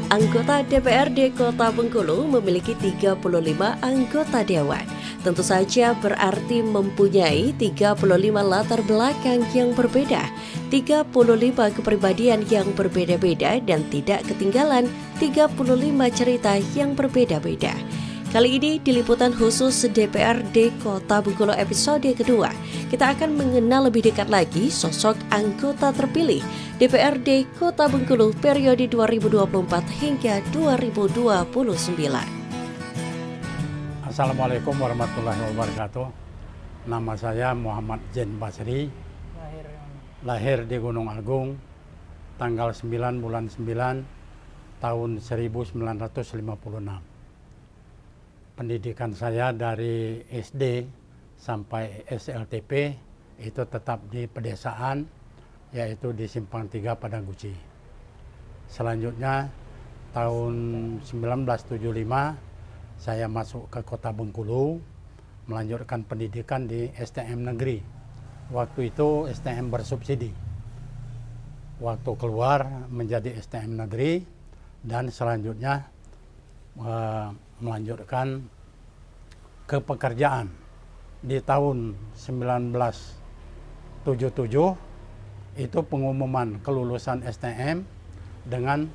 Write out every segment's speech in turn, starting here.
Anggota DPRD Kota Bengkulu memiliki 35 anggota dewan. Tentu saja berarti mempunyai 35 latar belakang yang berbeda, 35 kepribadian yang berbeda-beda dan tidak ketinggalan 35 cerita yang berbeda-beda. Kali ini di liputan khusus DPRD Kota Bengkulu episode kedua, kita akan mengenal lebih dekat lagi sosok anggota terpilih DPRD Kota Bengkulu periode 2024 hingga 2029. Assalamualaikum warahmatullahi wabarakatuh. Nama saya Muhammad Jen Basri. Lahir di Gunung Agung, tanggal 9 bulan 9 tahun 1956. Pendidikan saya dari SD sampai SLTP itu tetap di pedesaan, yaitu di Simpang 3 Padang Guci. Selanjutnya tahun 1975 saya masuk ke Kota Bengkulu, melanjutkan pendidikan di STM negeri. Waktu itu STM bersubsidi. Waktu keluar menjadi STM negeri dan selanjutnya melanjutkan ke pekerjaan. Di tahun 1977 itu pengumuman kelulusan STM dengan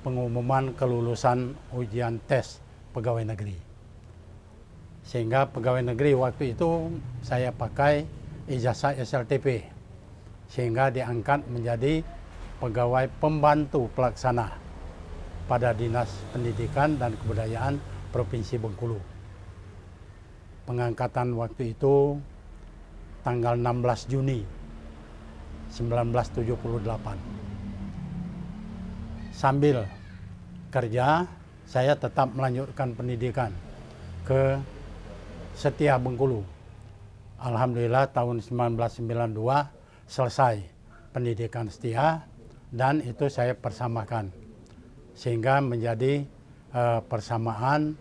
pengumuman kelulusan ujian tes pegawai negeri. Sehingga pegawai negeri waktu itu saya pakai ijazah SLTP, sehingga diangkat menjadi pegawai pembantu pelaksana pada Dinas Pendidikan dan Kebudayaan Provinsi Bengkulu. Pengangkatan waktu itu tanggal 16 Juni 1978. Sambil kerja, saya tetap melanjutkan pendidikan ke Setia Bengkulu. Alhamdulillah tahun 1992 selesai pendidikan Setia dan itu saya persamakan. Sehingga menjadi persamaan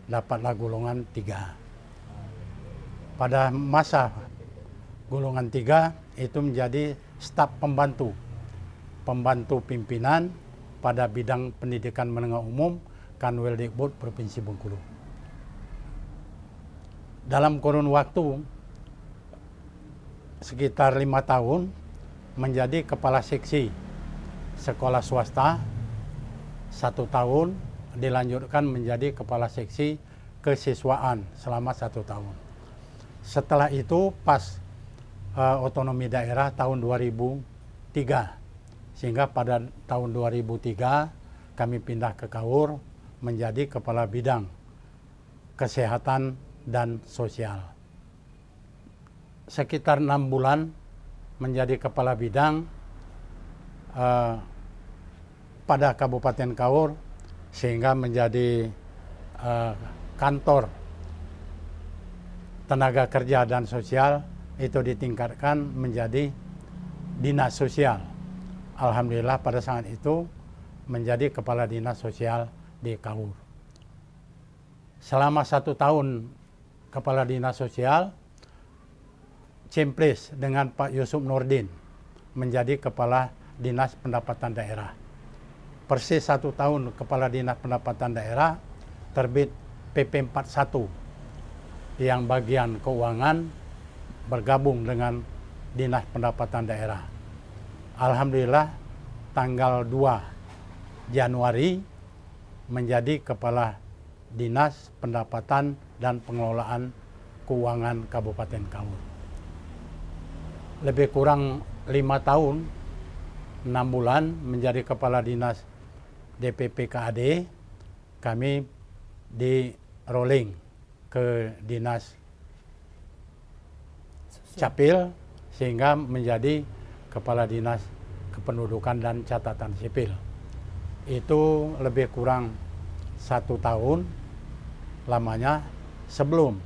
dapatlah golongan 3. Pada masa golongan 3 itu menjadi staf pembantu pimpinan pada bidang pendidikan menengah umum Kanwildikbud Provinsi Bengkulu. Dalam kurun waktu sekitar 5 tahun menjadi kepala seksi sekolah swasta, 1 tahun dilanjutkan menjadi kepala seksi kesiswaan selama 1 tahun. Setelah itu pas otonomi daerah tahun 2003, sehingga pada tahun 2003 kami pindah ke Kaur menjadi kepala bidang kesehatan dan sosial. Sekitar 6 bulan menjadi kepala bidang pada Kabupaten Kaur, sehingga menjadi kantor tenaga kerja dan sosial itu ditingkatkan menjadi dinas sosial. Alhamdulillah pada saat itu menjadi kepala dinas sosial di Kaur. Selama 1 tahun kepala dinas sosial, Cemplis dengan Pak Yusuf Nurdin menjadi kepala dinas pendapatan daerah. Persis 1 tahun kepala dinas pendapatan daerah, terbit PP 41 yang bagian keuangan bergabung dengan dinas pendapatan daerah. Alhamdulillah tanggal 2 Januari menjadi kepala dinas pendapatan dan pengelolaan keuangan Kabupaten Kaur. Lebih kurang 5 tahun 6 bulan menjadi kepala dinas DPP KAD, kami di rolling ke dinas Capil sehingga menjadi kepala dinas kependudukan dan catatan sipil. Itu lebih kurang 1 tahun lamanya. Sebelum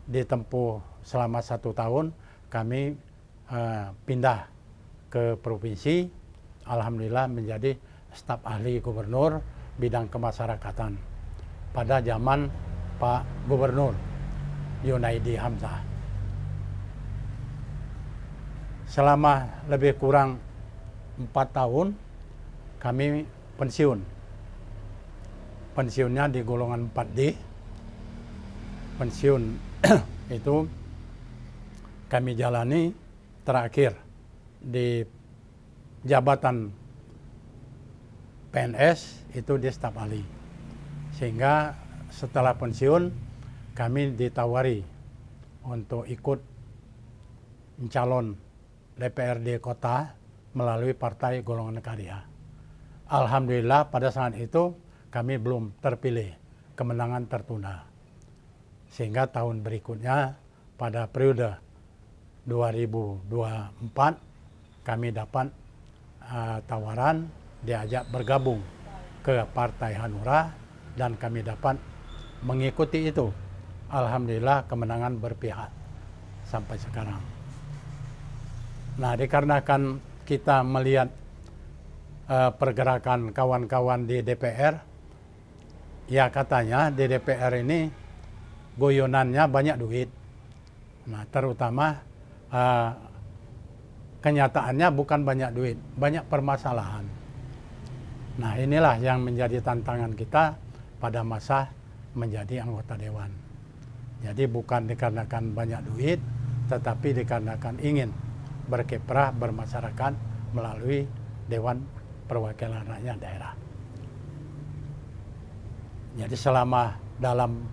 ditempuh selama 1 tahun kami pindah ke provinsi. Alhamdulillah menjadi staf ahli gubernur bidang kemasyarakatan pada zaman Pak Gubernur Yunaidi Hamzah. Selama lebih kurang 4 tahun kami pensiun. Pensiunnya di golongan 4D. Pensiun itu kami jalani terakhir di jabatan PNS itu di staf ahli. Sehingga setelah pensiun kami ditawari untuk ikut mencalon DPRD kota melalui Partai Golongan Karya. Alhamdulillah pada saat itu kami belum terpilih, kemenangan tertunda. Sehingga tahun berikutnya pada periode 2024 kami dapat tawaran diajak bergabung ke Partai Hanura dan kami dapat mengikuti itu. Alhamdulillah kemenangan berpihak sampai sekarang. Nah, dikarenakan kita melihat pergerakan kawan-kawan di DPR, ya katanya di DPR ini goyonannya banyak duit. Nah, terutama kenyataannya bukan banyak duit, banyak permasalahan. Nah, inilah yang menjadi tantangan kita pada masa menjadi anggota dewan. Jadi bukan dikarenakan banyak duit, tetapi dikarenakan ingin berkiprah bermasyarakat melalui Dewan Perwakilan Rakyat Daerah. Jadi selama dalam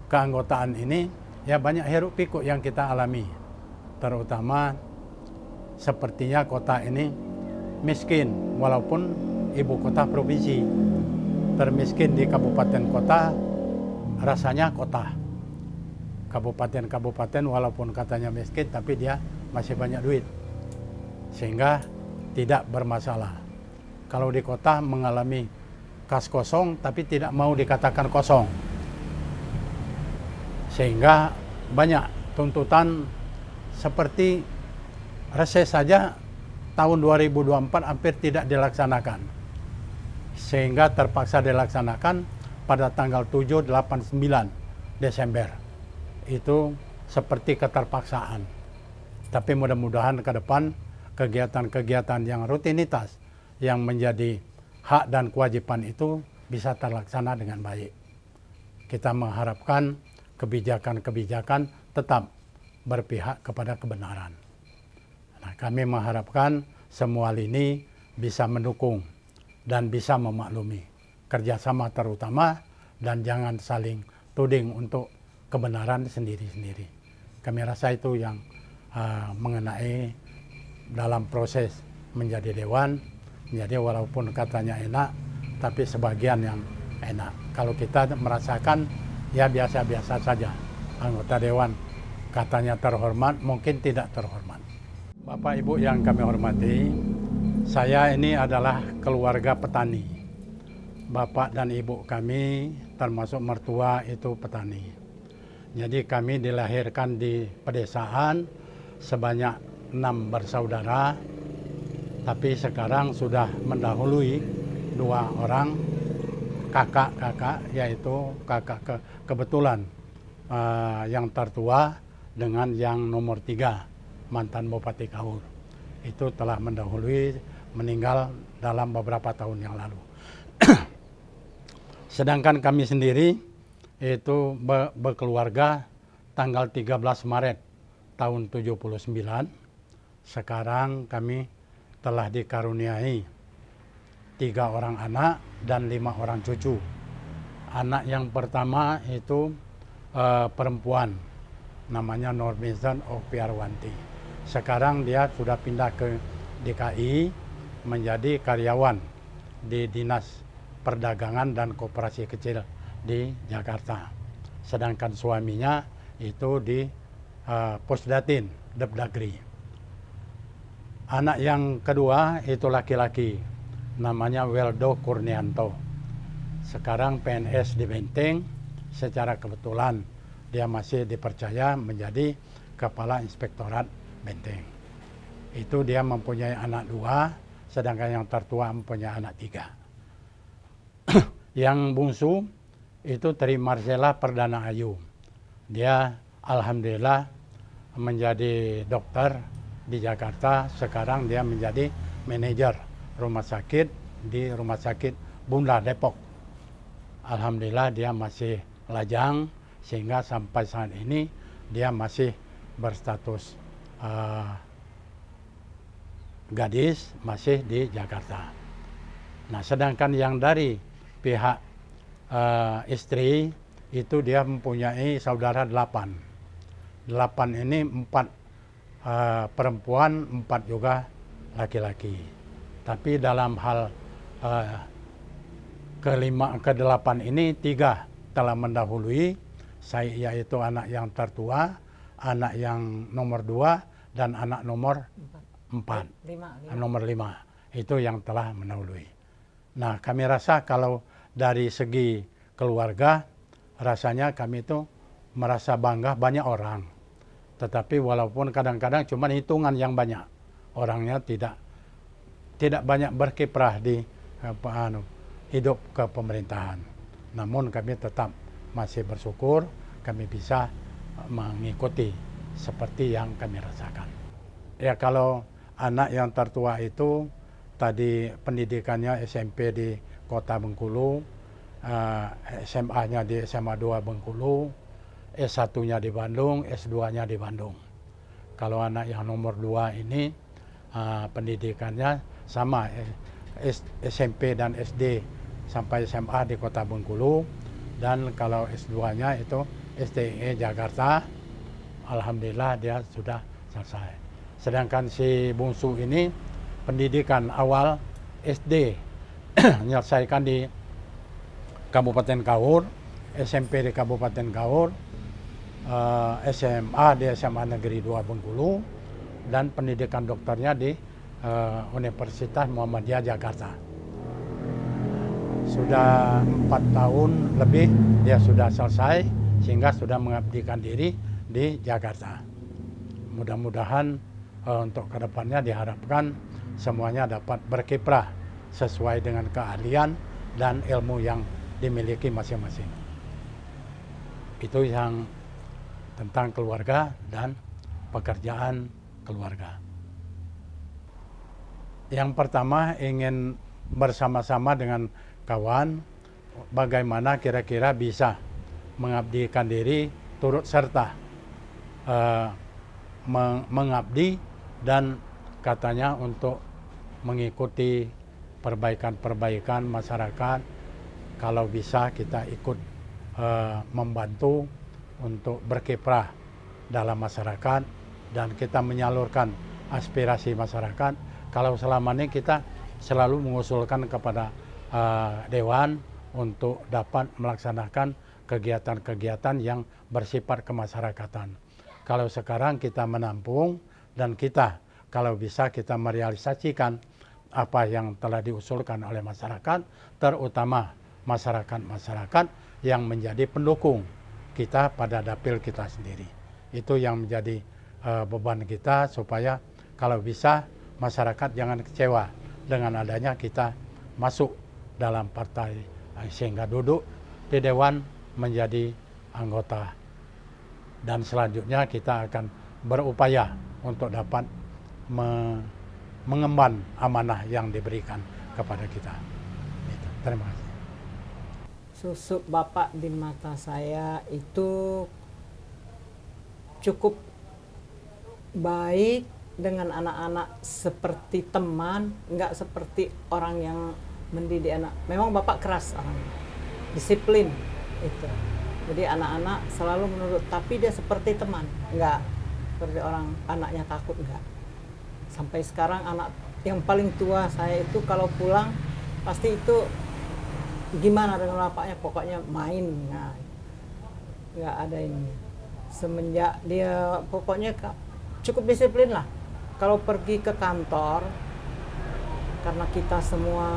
keanggotaan ini, ya banyak hiruk pikuk yang kita alami. Terutama sepertinya kota ini miskin, walaupun ibu kota provinsi. Termiskin di kabupaten kota, rasanya kota. Kabupaten-kabupaten walaupun katanya miskin, tapi dia masih banyak duit. Sehingga tidak bermasalah. Kalau di kota mengalami kas kosong, tapi tidak mau dikatakan kosong. Sehingga banyak tuntutan seperti reses saja tahun 2024 hampir tidak dilaksanakan. Sehingga terpaksa dilaksanakan pada tanggal 7, 8, 9 Desember. Itu seperti keterpaksaan. Tapi mudah-mudahan ke depan kegiatan-kegiatan yang rutinitas yang menjadi hak dan kewajiban itu bisa terlaksana dengan baik. Kita mengharapkan kebijakan-kebijakan tetap berpihak kepada kebenaran. Nah, kami mengharapkan semua lini bisa mendukung dan bisa memaklumi kerjasama terutama, dan jangan saling tuding untuk kebenaran sendiri-sendiri. Kami rasa itu yang mengenai dalam proses menjadi dewan. Jadi walaupun katanya enak, tapi sebagian yang enak. Kalau kita merasakan ya biasa-biasa saja. Anggota dewan katanya terhormat, mungkin tidak terhormat. Bapak Ibu yang kami hormati, saya ini adalah keluarga petani. Bapak dan ibu kami termasuk mertua itu petani. Jadi kami dilahirkan di pedesaan sebanyak 6 bersaudara, tapi sekarang sudah mendahului 2 orang kakak-kakak, yaitu kakak kebetulan yang tertua dengan yang nomor 3, mantan Bupati Kaur. Itu telah mendahului, meninggal dalam beberapa tahun yang lalu. Sedangkan kami sendiri itu berkeluarga tanggal 13 Maret tahun 79. Sekarang kami telah dikaruniai 3 orang anak dan 5 orang cucu. Anak yang pertama itu perempuan, namanya Norminson Opiarwanti. Sekarang dia sudah pindah ke DKI menjadi karyawan di Dinas Perdagangan dan Koperasi Kecil di Jakarta. Sedangkan suaminya itu di Pusdatin Depdagri. Anak yang kedua itu laki-laki, namanya Weldo Kurnianto. Sekarang PNS di Benteng. Secara kebetulan dia masih dipercaya menjadi Kepala Inspektorat Benteng. Itu dia mempunyai anak 2, sedangkan yang tertua mempunyai anak 3. Yang bungsu itu Tri Marcella Perdana Ayu. Dia alhamdulillah menjadi dokter di Jakarta. Sekarang dia menjadi manajer rumah sakit di Rumah Sakit Bunda Depok. Alhamdulillah dia masih lajang, sehingga sampai saat ini dia masih berstatus gadis, masih di Jakarta. Nah, sedangkan yang dari pihak istri itu dia mempunyai saudara 8. 8 ini 4 perempuan, 4 juga laki-laki. Tapi dalam hal ke-8 ini 3 telah mendahului, yaitu anak yang tertua, anak yang nomor 2, dan anak nomor 4. Nomor 5 itu yang telah mendahului. Nah, kami rasa kalau dari segi keluarga, rasanya kami itu merasa bangga banyak orang. Tetapi walaupun kadang-kadang cuma hitungan yang banyak, orangnya tidak banyak berkiprah di hidup kepemerintahan. Namun kami tetap masih bersyukur kami bisa mengikuti seperti yang kami rasakan. Ya, kalau anak yang tertua itu tadi pendidikannya SMP di Kota Bengkulu, SMA-nya di SMA 2 Bengkulu, S1-nya di Bandung, S2-nya di Bandung. Kalau anak yang nomor 2 ini pendidikannya sama, SMP dan SD sampai SMA di Kota Bengkulu, dan kalau S2-nya itu STE Jakarta. Alhamdulillah dia sudah selesai. Sedangkan si bungsu ini pendidikan awal SD menyelesaikan di Kabupaten Kaur, SMP di Kabupaten Kaur, SMA di SMA Negeri 2 Bengkulu, dan pendidikan dokternya di Universitas Muhammadiyah Jakarta. Sudah 4 tahun lebih dia sudah selesai, sehingga sudah mengabdikan diri di Jakarta. Mudah-mudahan untuk kedepannya diharapkan semuanya dapat berkiprah sesuai dengan keahlian dan ilmu yang dimiliki masing-masing. Itu yang tentang keluarga dan pekerjaan keluarga. Yang pertama, ingin bersama-sama dengan kawan bagaimana kira-kira bisa mengabdikan diri, turut serta mengabdi, dan katanya untuk mengikuti perbaikan-perbaikan masyarakat. Kalau bisa kita ikut membantu untuk berkiprah dalam masyarakat, dan kita menyalurkan aspirasi masyarakat. Kalau selama ini kita selalu mengusulkan kepada Dewan untuk dapat melaksanakan kegiatan-kegiatan yang bersifat kemasyarakatan. Kalau sekarang kita menampung, dan kita kalau bisa kita merealisasikan apa yang telah diusulkan oleh masyarakat, terutama masyarakat-masyarakat yang menjadi pendukung kita pada dapil kita sendiri. Itu yang menjadi beban kita, supaya kalau bisa masyarakat jangan kecewa dengan adanya kita masuk dalam partai, sehingga duduk di Dewan menjadi anggota. Dan selanjutnya kita akan berupaya untuk dapat mengemban amanah yang diberikan kepada kita. Terima kasih. Sosok Bapak di mata saya itu cukup baik dengan anak-anak, seperti teman, nggak seperti orang yang mendidik anak. Memang Bapak keras orangnya, disiplin itu. Jadi anak-anak selalu menurut, tapi dia seperti teman, nggak seperti orang anaknya takut, nggak. Sampai sekarang anak yang paling tua saya itu kalau pulang pasti itu gimana dengan bapaknya, pokoknya main, nggak ada ini. Semenjak dia pokoknya cukup disiplin lah. Kalau pergi ke kantor, karena kita semua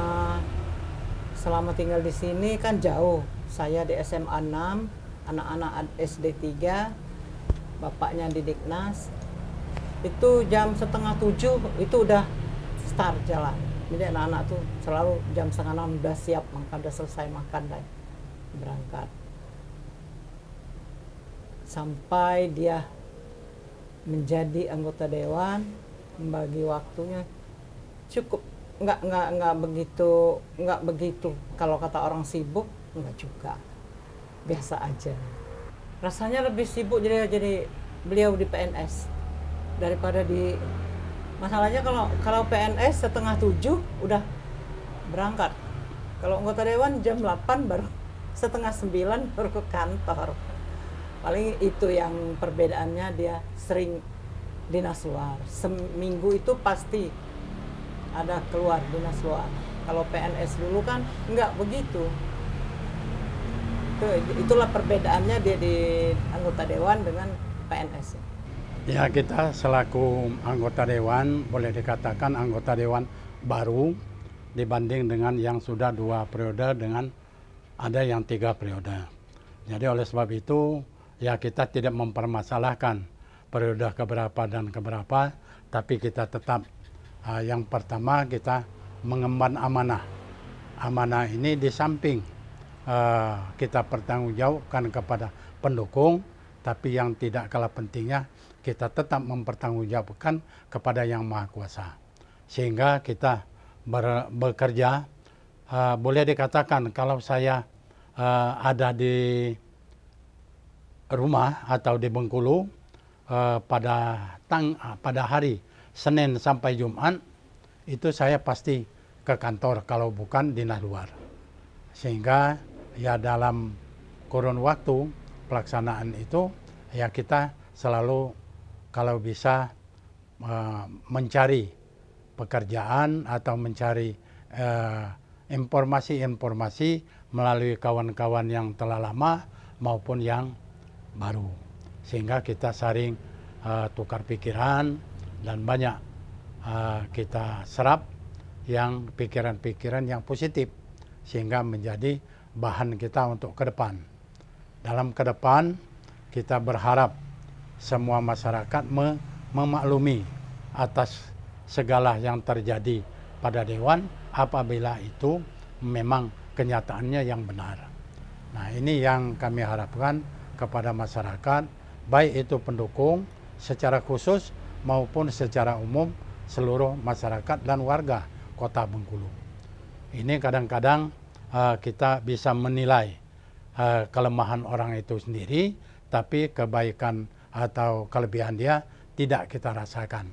selama tinggal di sini kan jauh. Saya di SMA 6, anak-anak SD 3, bapaknya di Diknas. Itu jam 6:30 itu udah start jalan. Jadi anak-anak tuh selalu jam 5:30 udah siap makan, udah selesai makan dan berangkat. Sampai dia menjadi anggota dewan, membagi waktunya cukup nggak begitu kalau kata orang sibuk, nggak juga, biasa aja. Rasanya lebih sibuk jadi beliau di PNS daripada di, masalahnya kalau PNS setengah 7 udah berangkat, kalau anggota dewan jam 8 baru setengah 9 baru ke kantor. Paling itu yang perbedaannya, dia sering dinas luar, seminggu itu pasti ada keluar dinas luar. Kalau PNS dulu kan nggak begitu. Itulah perbedaannya dia di anggota dewan dengan PNS. Ya, kita selaku anggota dewan boleh dikatakan anggota dewan baru dibanding dengan yang sudah 2 periode dengan ada yang 3 periode. Jadi oleh sebab itu ya kita tidak mempermasalahkan periode keberapa dan keberapa, tapi kita tetap yang pertama kita mengemban amanah. Amanah ini di samping kita pertanggungjawabkan kepada pendukung, tapi yang tidak kalah pentingnya kita tetap mempertanggungjawabkan kepada Yang Maha Kuasa. Sehingga kita bekerja, boleh dikatakan kalau saya ada di rumah atau di Bengkulu pada hari Senin sampai Jumat, itu saya pasti ke kantor kalau bukan dinas luar. Sehingga ya dalam kurun waktu pelaksanaan itu ya kita selalu kalau bisa mencari pekerjaan atau mencari informasi-informasi melalui kawan-kawan yang telah lama maupun yang baru. Sehingga kita saling tukar pikiran dan banyak kita serap yang pikiran-pikiran yang positif sehingga menjadi bahan kita untuk ke depan. Dalam ke depan kita berharap semua masyarakat memaklumi atas segala yang terjadi pada dewan apabila itu memang kenyataannya yang benar. Nah, ini yang kami harapkan kepada masyarakat, baik itu pendukung secara khusus maupun secara umum seluruh masyarakat dan warga Kota Bengkulu. Ini kadang-kadang kita bisa menilai kelemahan orang itu sendiri, tapi kebaikan atau kelebihan dia tidak kita rasakan.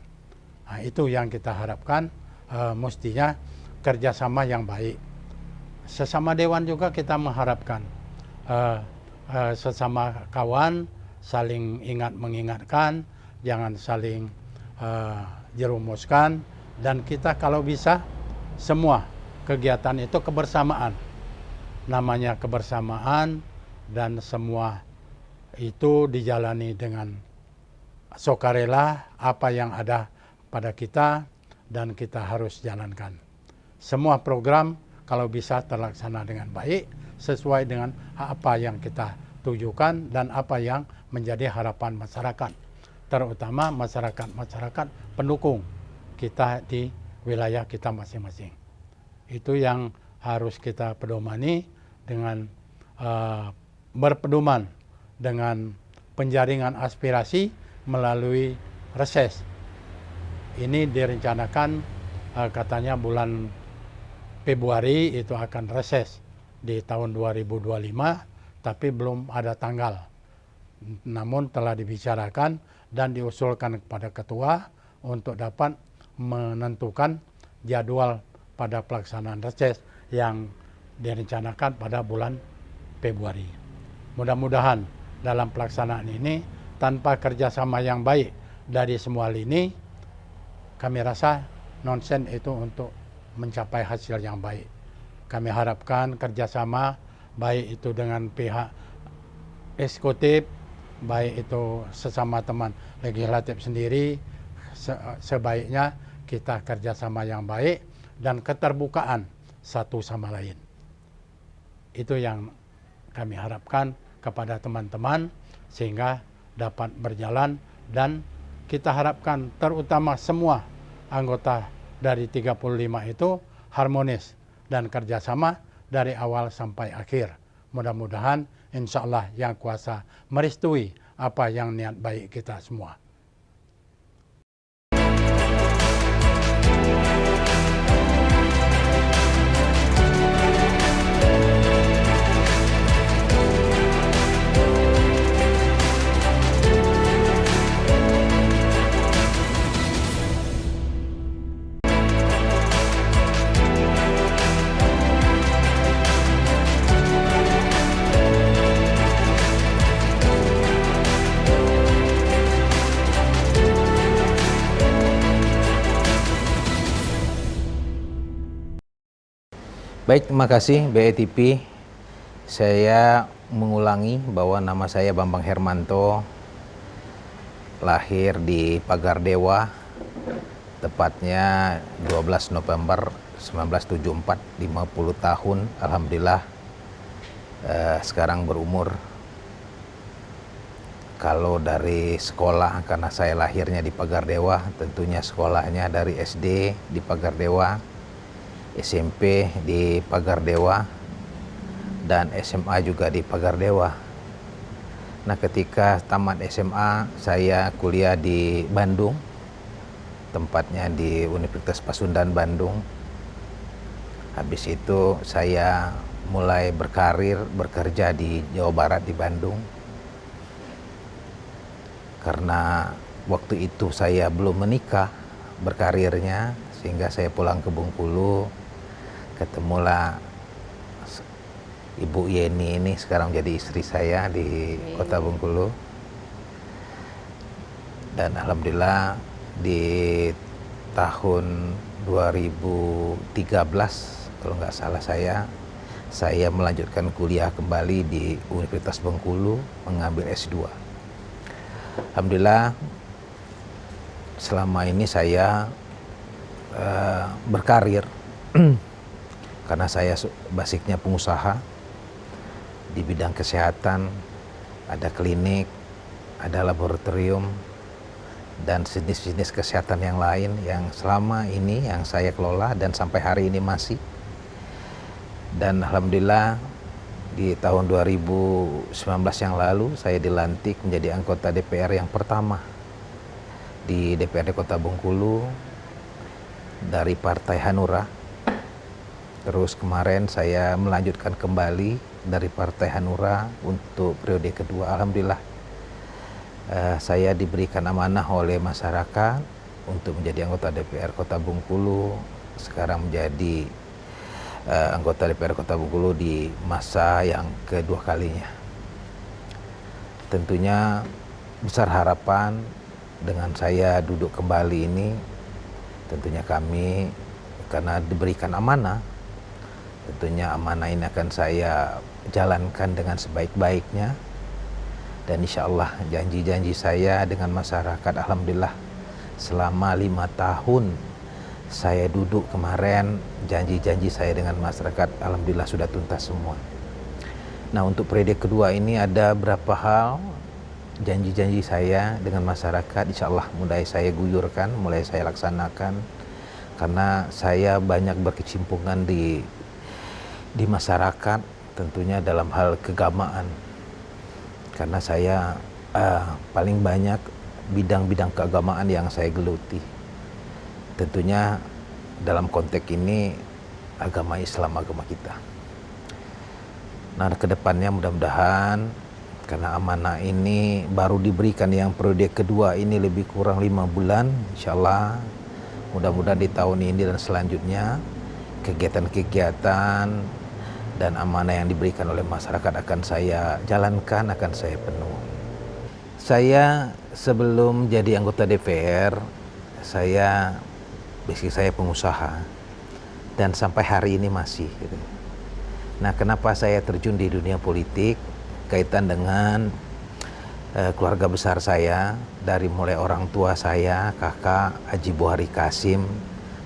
Nah, itu yang kita harapkan, mestinya kerjasama yang baik. Sesama dewan juga kita mengharapkan sesama kawan saling ingat mengingatkan, jangan saling jerumuskan, dan kita kalau bisa semua kegiatan itu kebersamaan. Namanya kebersamaan dan semua itu dijalani dengan sukarela apa yang ada pada kita dan kita harus jalankan. Semua program kalau bisa terlaksana dengan baik sesuai dengan apa yang kita tujukan dan apa yang menjadi harapan masyarakat, terutama masyarakat pendukung kita di wilayah kita masing-masing. Itu yang harus kita pedomani dengan berpedoman dengan penjaringan aspirasi melalui reses. Ini direncanakan katanya bulan Februari itu akan reses di tahun 2025, tapi belum ada tanggal. Namun telah dibicarakan dan diusulkan kepada ketua untuk dapat menentukan jadwal pada pelaksanaan reses yang direncanakan pada bulan Februari. Mudah-mudahan dalam pelaksanaan ini tanpa kerjasama yang baik dari semua lini, kami rasa nonsen itu untuk mencapai hasil yang baik. Kami harapkan kerjasama baik itu dengan pihak eksekutif, baik itu sesama teman legislatif sendiri, sebaiknya kita kerjasama yang baik dan keterbukaan satu sama lain. Itu yang kami harapkan kepada teman-teman sehingga dapat berjalan, dan kita harapkan terutama semua anggota dari 35 itu harmonis dan kerjasama dari awal sampai akhir. Mudah-mudahan insya Allah Yang Kuasa merestui apa yang niat baik kita semua. Baik, terima kasih BETV. Saya mengulangi bahwa nama saya Bambang Hermanto, lahir di Pagar Dewa, tepatnya 12 November 1974, 50 tahun. Alhamdulillah, sekarang berumur. Kalau dari sekolah, karena saya lahirnya di Pagar Dewa, tentunya sekolahnya dari SD di Pagar Dewa, SMP di Pagar Dewa, dan SMA juga di Pagar Dewa. Nah, ketika tamat SMA, saya kuliah di Bandung, tempatnya di Universitas Pasundan Bandung. Habis itu saya mulai berkarir, bekerja di Jawa Barat di Bandung. Karena waktu itu saya belum menikah berkarirnya, sehingga saya pulang ke Bengkulu, ketemulah Ibu Yeni ini, sekarang jadi istri saya di Kota Bengkulu. Dan alhamdulillah di tahun 2013 kalau nggak salah saya melanjutkan kuliah kembali di Universitas Bengkulu mengambil S2. Alhamdulillah selama ini saya berkarir karena saya basicnya pengusaha di bidang kesehatan, ada klinik, ada laboratorium, dan jenis-jenis kesehatan yang lain yang selama ini yang saya kelola dan sampai hari ini masih. Dan alhamdulillah di tahun 2019 yang lalu saya dilantik menjadi anggota DPR yang pertama di DPRD Kota Bengkulu dari Partai Hanura. Terus kemarin saya melanjutkan kembali dari Partai Hanura untuk periode kedua. Alhamdulillah saya diberikan amanah oleh masyarakat untuk menjadi anggota DPR Kota Bengkulu. Sekarang menjadi anggota DPR Kota Bengkulu di masa yang kedua kalinya. Tentunya besar harapan dengan saya duduk kembali ini, tentunya kami karena diberikan amanah, tentunya amanah ini akan saya jalankan dengan sebaik-baiknya. Dan insya Allah janji-janji saya dengan masyarakat, alhamdulillah selama 5 tahun saya duduk kemarin, janji-janji saya dengan masyarakat alhamdulillah sudah tuntas semua. Nah, untuk periode kedua ini ada berapa hal janji-janji saya dengan masyarakat, insya Allah mulai saya guyurkan, mulai saya laksanakan. Karena saya banyak berkecimpungan di masyarakat, tentunya dalam hal keagamaan. Karena saya paling banyak bidang-bidang keagamaan yang saya geluti. Tentunya dalam konteks ini agama Islam, agama kita. Nah, kedepannya mudah-mudahan karena amanah ini baru diberikan yang periode kedua ini lebih kurang 5 bulan, insya Allah mudah-mudahan di tahun ini dan selanjutnya kegiatan-kegiatan dan amanah yang diberikan oleh masyarakat akan saya jalankan, akan saya penuhi. Saya sebelum jadi anggota DPR, saya pengusaha dan sampai hari ini masih. Nah, kenapa saya terjun di dunia politik? Kaitan dengan keluarga besar saya, dari mulai orang tua saya, kakak Haji Buhari Kasim,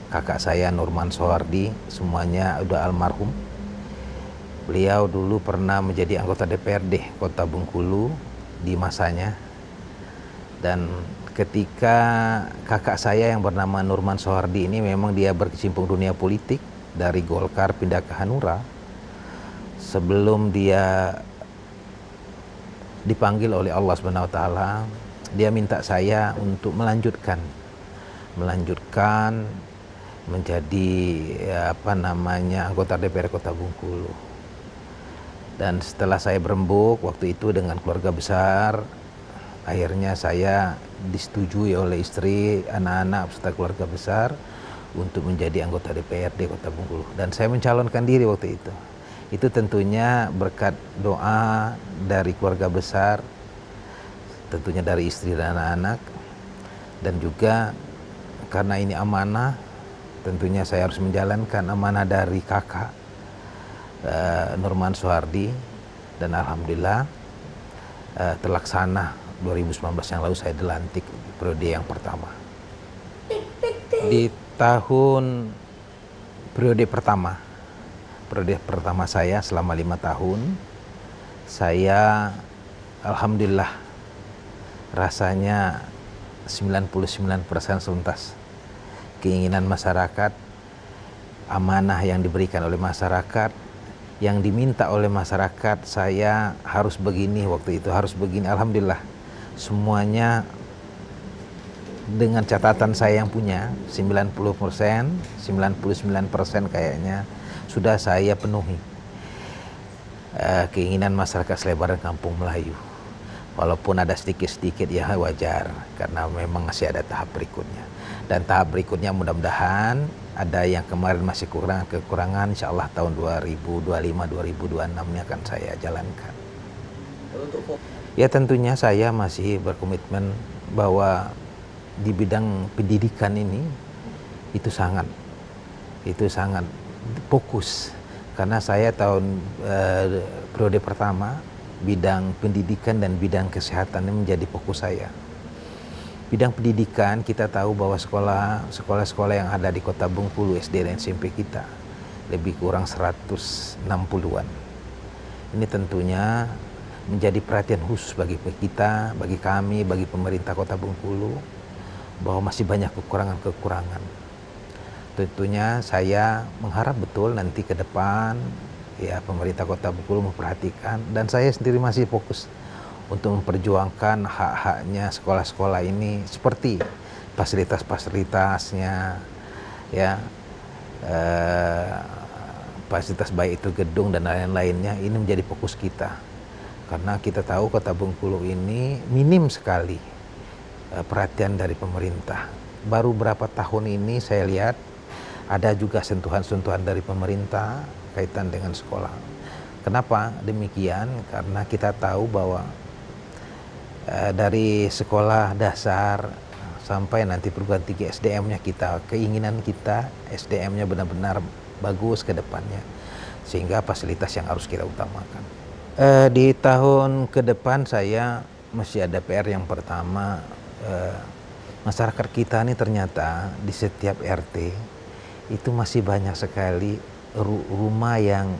kakak saya Nurman Sohardi, semuanya udah almarhum. Beliau dulu pernah menjadi anggota DPRD Kota Bengkulu di masanya. Dan ketika kakak saya yang bernama Nurman Sohardi ini memang dia berkecimpung dunia politik dari Golkar pindah ke Hanura. Sebelum dia dipanggil oleh Allah Subhanahu wa taala, dia minta saya untuk melanjutkan menjadi anggota DPR Kota Bengkulu. Dan setelah saya berembuk waktu itu dengan keluarga besar, akhirnya saya disetujui oleh istri, anak-anak serta keluarga besar untuk menjadi anggota DPRD Kota Bengkulu. Dan saya mencalonkan diri waktu itu. Itu tentunya berkat doa dari keluarga besar, tentunya dari istri dan anak-anak, dan juga karena ini amanah, tentunya saya harus menjalankan amanah dari kakak Nurman Soehardi, dan alhamdulillah terlaksana 2019 yang lalu saya dilantik periode yang pertama. Di tahun periode pertama saya selama 5 tahun, saya alhamdulillah rasanya 99% tuntas. Keinginan masyarakat, amanah yang diberikan oleh masyarakat, yang diminta oleh masyarakat, saya harus begini, waktu itu harus begini, alhamdulillah semuanya dengan catatan saya yang punya 90%, 99% kayaknya sudah saya penuhi. Keinginan masyarakat Selebaran Kampung Melayu, walaupun ada sedikit-sedikit ya wajar, karena memang masih ada tahap berikutnya, dan tahap berikutnya mudah-mudahan ada yang kemarin masih kekurangan, insya Allah tahun 2025-2026 ini akan saya jalankan. Ya tentunya saya masih berkomitmen bahwa di bidang pendidikan ini itu sangat fokus, karena saya periode pertama bidang pendidikan dan bidang kesehatan ini menjadi fokus saya. Bidang pendidikan kita tahu bahwa sekolah-sekolah yang ada di Kota Bengkulu, SD dan SMP kita lebih kurang 160-an. Ini tentunya menjadi perhatian khusus bagi kita, bagi kami, bagi pemerintah Kota Bengkulu, bahwa masih banyak kekurangan-kekurangan. Tentunya saya mengharap betul nanti ke depan ya pemerintah Kota Bengkulu memperhatikan, dan saya sendiri masih fokus untuk memperjuangkan hak-haknya sekolah-sekolah ini, seperti fasilitas-fasilitasnya, ya, fasilitas baik itu gedung dan lain-lainnya, ini menjadi fokus kita. Karena kita tahu Kota Bengkulu ini minim sekali perhatian dari pemerintah. Baru berapa tahun ini saya lihat ada juga sentuhan-sentuhan dari pemerintah kaitan dengan sekolah. Kenapa demikian? Karena kita tahu bahwa dari sekolah dasar sampai nanti perguruan tinggi, SDM-nya kita, keinginan kita SDM-nya benar-benar bagus ke depannya, sehingga fasilitas yang harus kita utamakan. Di tahun ke depan saya masih ada PR. Yang pertama, masyarakat kita ini ternyata di setiap RT itu masih banyak sekali rumah yang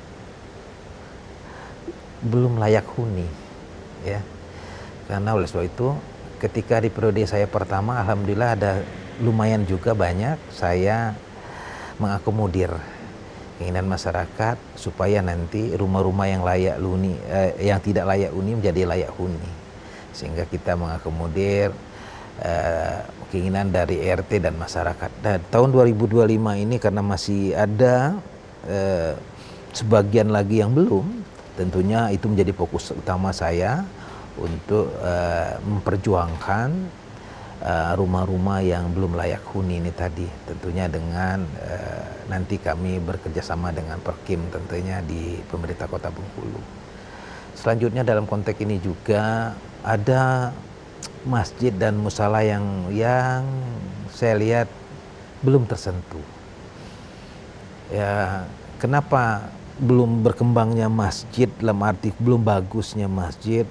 belum layak huni, ya. Karena oleh sebab itu ketika di periode saya pertama, alhamdulillah ada lumayan juga banyak saya mengakomodir keinginan masyarakat supaya nanti rumah-rumah yang layak huni, yang tidak layak huni menjadi layak huni, sehingga kita mengakomodir keinginan dari RT dan masyarakat. Dan tahun 2025 ini karena masih ada sebagian lagi yang belum, tentunya itu menjadi fokus utama saya untuk memperjuangkan rumah-rumah yang belum layak huni ini tadi, tentunya dengan nanti kami bekerja sama dengan Perkim tentunya di pemerintah Kota Bengkulu. Selanjutnya dalam konteks ini juga ada masjid dan musala yang saya lihat belum tersentuh. Ya, kenapa belum berkembangnya masjid, dalam arti belum bagusnya masjid?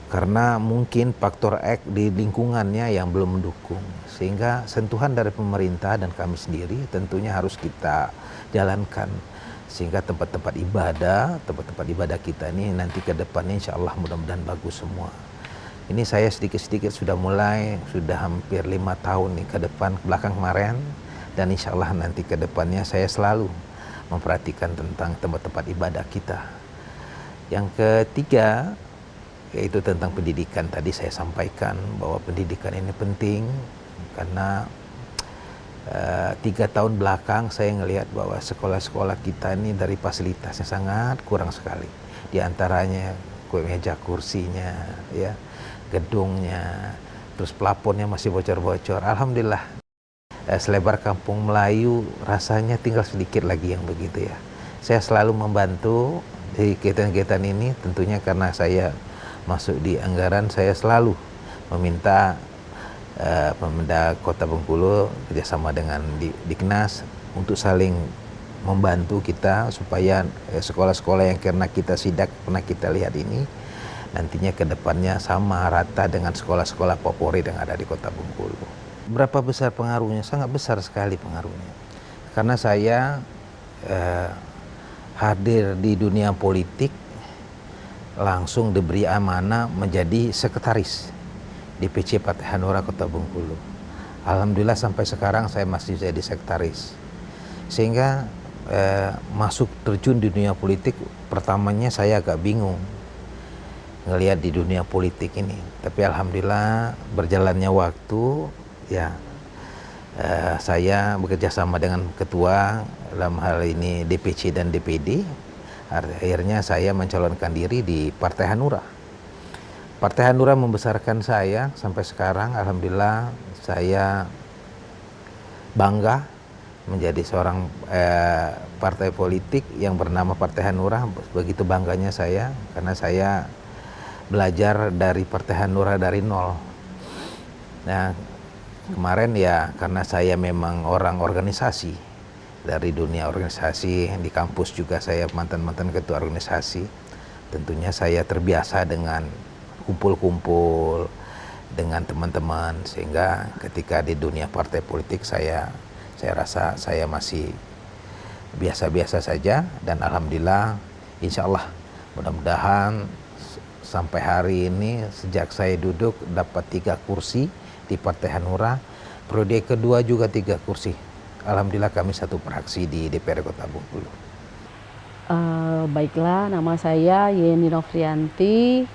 Karena mungkin faktor X di lingkungannya yang belum mendukung, sehingga sentuhan dari pemerintah dan kami sendiri tentunya harus kita jalankan, sehingga tempat-tempat ibadah kita ini nanti ke depannya insya Allah mudah-mudahan bagus semua. Ini saya sedikit-sedikit sudah hampir 5 tahun nih ke depan, belakang kemarin, dan insya Allah nanti ke depannya saya selalu memperhatikan tentang tempat-tempat ibadah kita. Yang ketiga yaitu tentang pendidikan. Tadi saya sampaikan bahwa pendidikan ini penting karena 3 tahun belakang saya ngelihat bahwa sekolah-sekolah kita ini dari fasilitasnya sangat kurang sekali. Di antaranya meja kursinya, ya, gedungnya, terus plafonnya masih bocor-bocor. Alhamdulillah Selebar Kampung Melayu rasanya tinggal sedikit lagi yang begitu ya. Saya selalu membantu di kegiatan-kegiatan ini, tentunya karena saya masuk di anggaran, saya selalu meminta pemerintah Kota Bengkulu kerjasama dengan Diknas untuk saling membantu kita supaya sekolah-sekolah yang karena kita sidak pernah kita lihat ini nantinya ke depannya sama rata dengan sekolah-sekolah favorit yang ada di Kota Bengkulu. Berapa besar pengaruhnya? Sangat besar sekali pengaruhnya. Karena saya hadir di dunia politik langsung diberi amanah menjadi sekretaris DPC Partai Hanura Kota Bengkulu. Alhamdulillah sampai sekarang saya masih jadi sekretaris. Sehingga masuk terjun di dunia politik pertamanya saya agak bingung ngelihat di dunia politik ini. Tapi alhamdulillah berjalannya waktu ya saya bekerja sama dengan ketua dalam hal ini DPC dan DPD. Akhirnya saya mencalonkan diri di Partai Hanura. Partai Hanura membesarkan saya sampai sekarang. Alhamdulillah saya bangga menjadi seorang partai politik yang bernama Partai Hanura. Begitu bangganya saya karena saya belajar dari Partai Hanura dari nol. Nah, kemarin ya karena saya memang orang organisasi, dari dunia organisasi, di kampus juga saya mantan-mantan ketua organisasi. Tentunya saya terbiasa dengan kumpul-kumpul dengan teman-teman, sehingga ketika di dunia partai politik saya rasa saya masih biasa-biasa saja. Dan alhamdulillah insya Allah mudah-mudahan sampai hari ini sejak saya duduk dapat 3 kursi di Partai Hanura, periode kedua juga 3 kursi. Alhamdulillah kami satu fraksi di DPR Kota Bengkulu. Baiklah, nama saya Yeni Novrianti,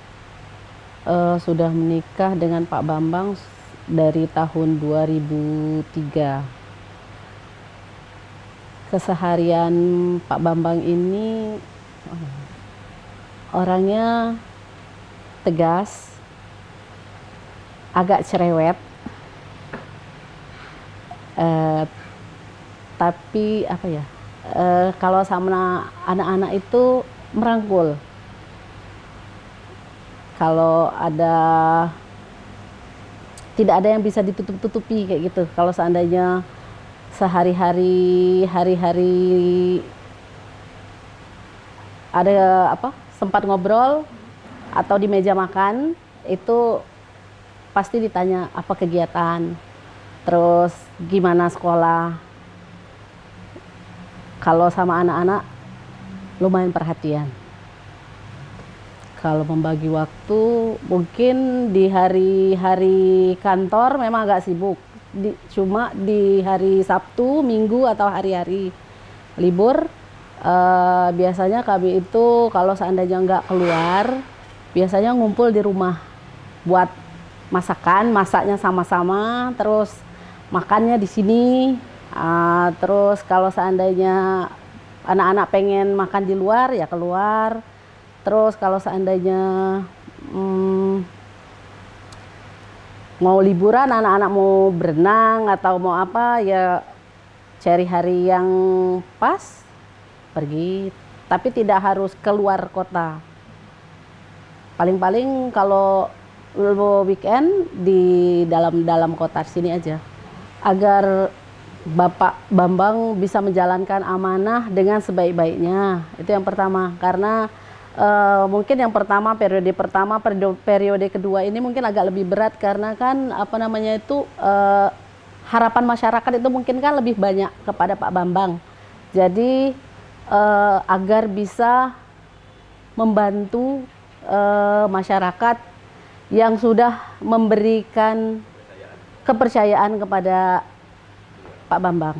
sudah menikah dengan Pak Bambang dari tahun 2003. Keseharian Pak Bambang ini orangnya tegas, agak cerewet, tapi apa ya, kalau sama anak-anak itu merangkul. Kalau tidak ada yang bisa ditutup-tutupi kayak gitu. Kalau seandainya hari-hari ada sempat ngobrol atau di meja makan, itu pasti ditanya apa kegiatan, terus gimana sekolah. Kalau sama anak-anak lumayan perhatian. Kalau membagi waktu, mungkin di hari-hari kantor memang agak sibuk. Cuma di hari Sabtu, Minggu atau hari-hari libur, biasanya kami itu kalau seandainya nggak keluar, biasanya ngumpul di rumah buat masaknya sama-sama, terus makannya di sini. Terus kalau seandainya anak-anak pengen makan di luar ya keluar. Terus kalau seandainya mau liburan, anak-anak mau berenang atau mau apa, ya cari hari yang pas pergi. Tapi tidak harus keluar kota. Paling-paling kalau weekend di dalam kota sini aja. Agar Bapak Bambang bisa menjalankan amanah dengan sebaik-baiknya. Itu yang pertama. Karena mungkin yang pertama, periode kedua ini mungkin agak lebih berat karena kan harapan masyarakat itu mungkin kan lebih banyak kepada Pak Bambang. Jadi agar bisa membantu masyarakat yang sudah memberikan kepercayaan kepada Pak Bambang.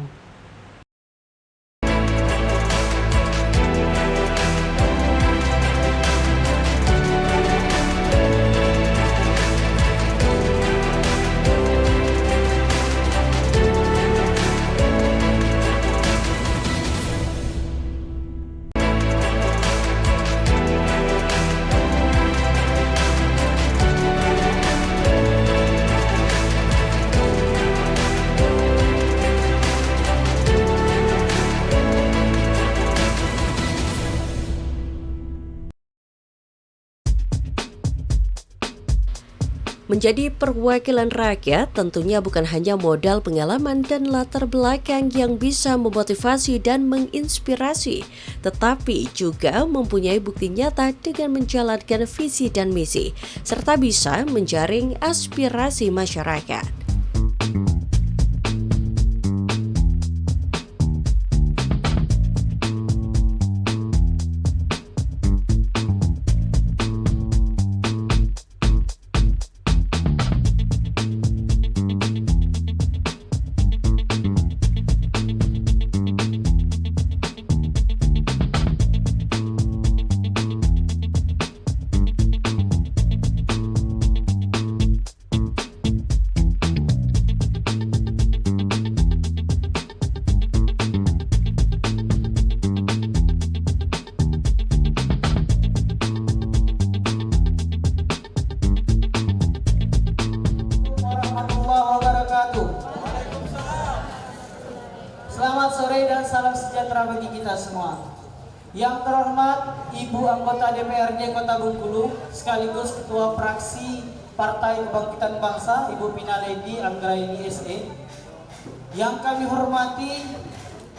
Menjadi perwakilan rakyat tentunya bukan hanya modal pengalaman dan latar belakang yang bisa memotivasi dan menginspirasi, tetapi juga mempunyai bukti nyata dengan menjalankan visi dan misi, serta bisa menjaring aspirasi masyarakat. Selamat sore dan salam sejahtera bagi kita semua. Yang terhormat Ibu Anggota DPRD Kota Bengkulu sekaligus Ketua Fraksi Partai Kebangkitan Bangsa Ibu Pinaledi Anggraini SE. Yang kami hormati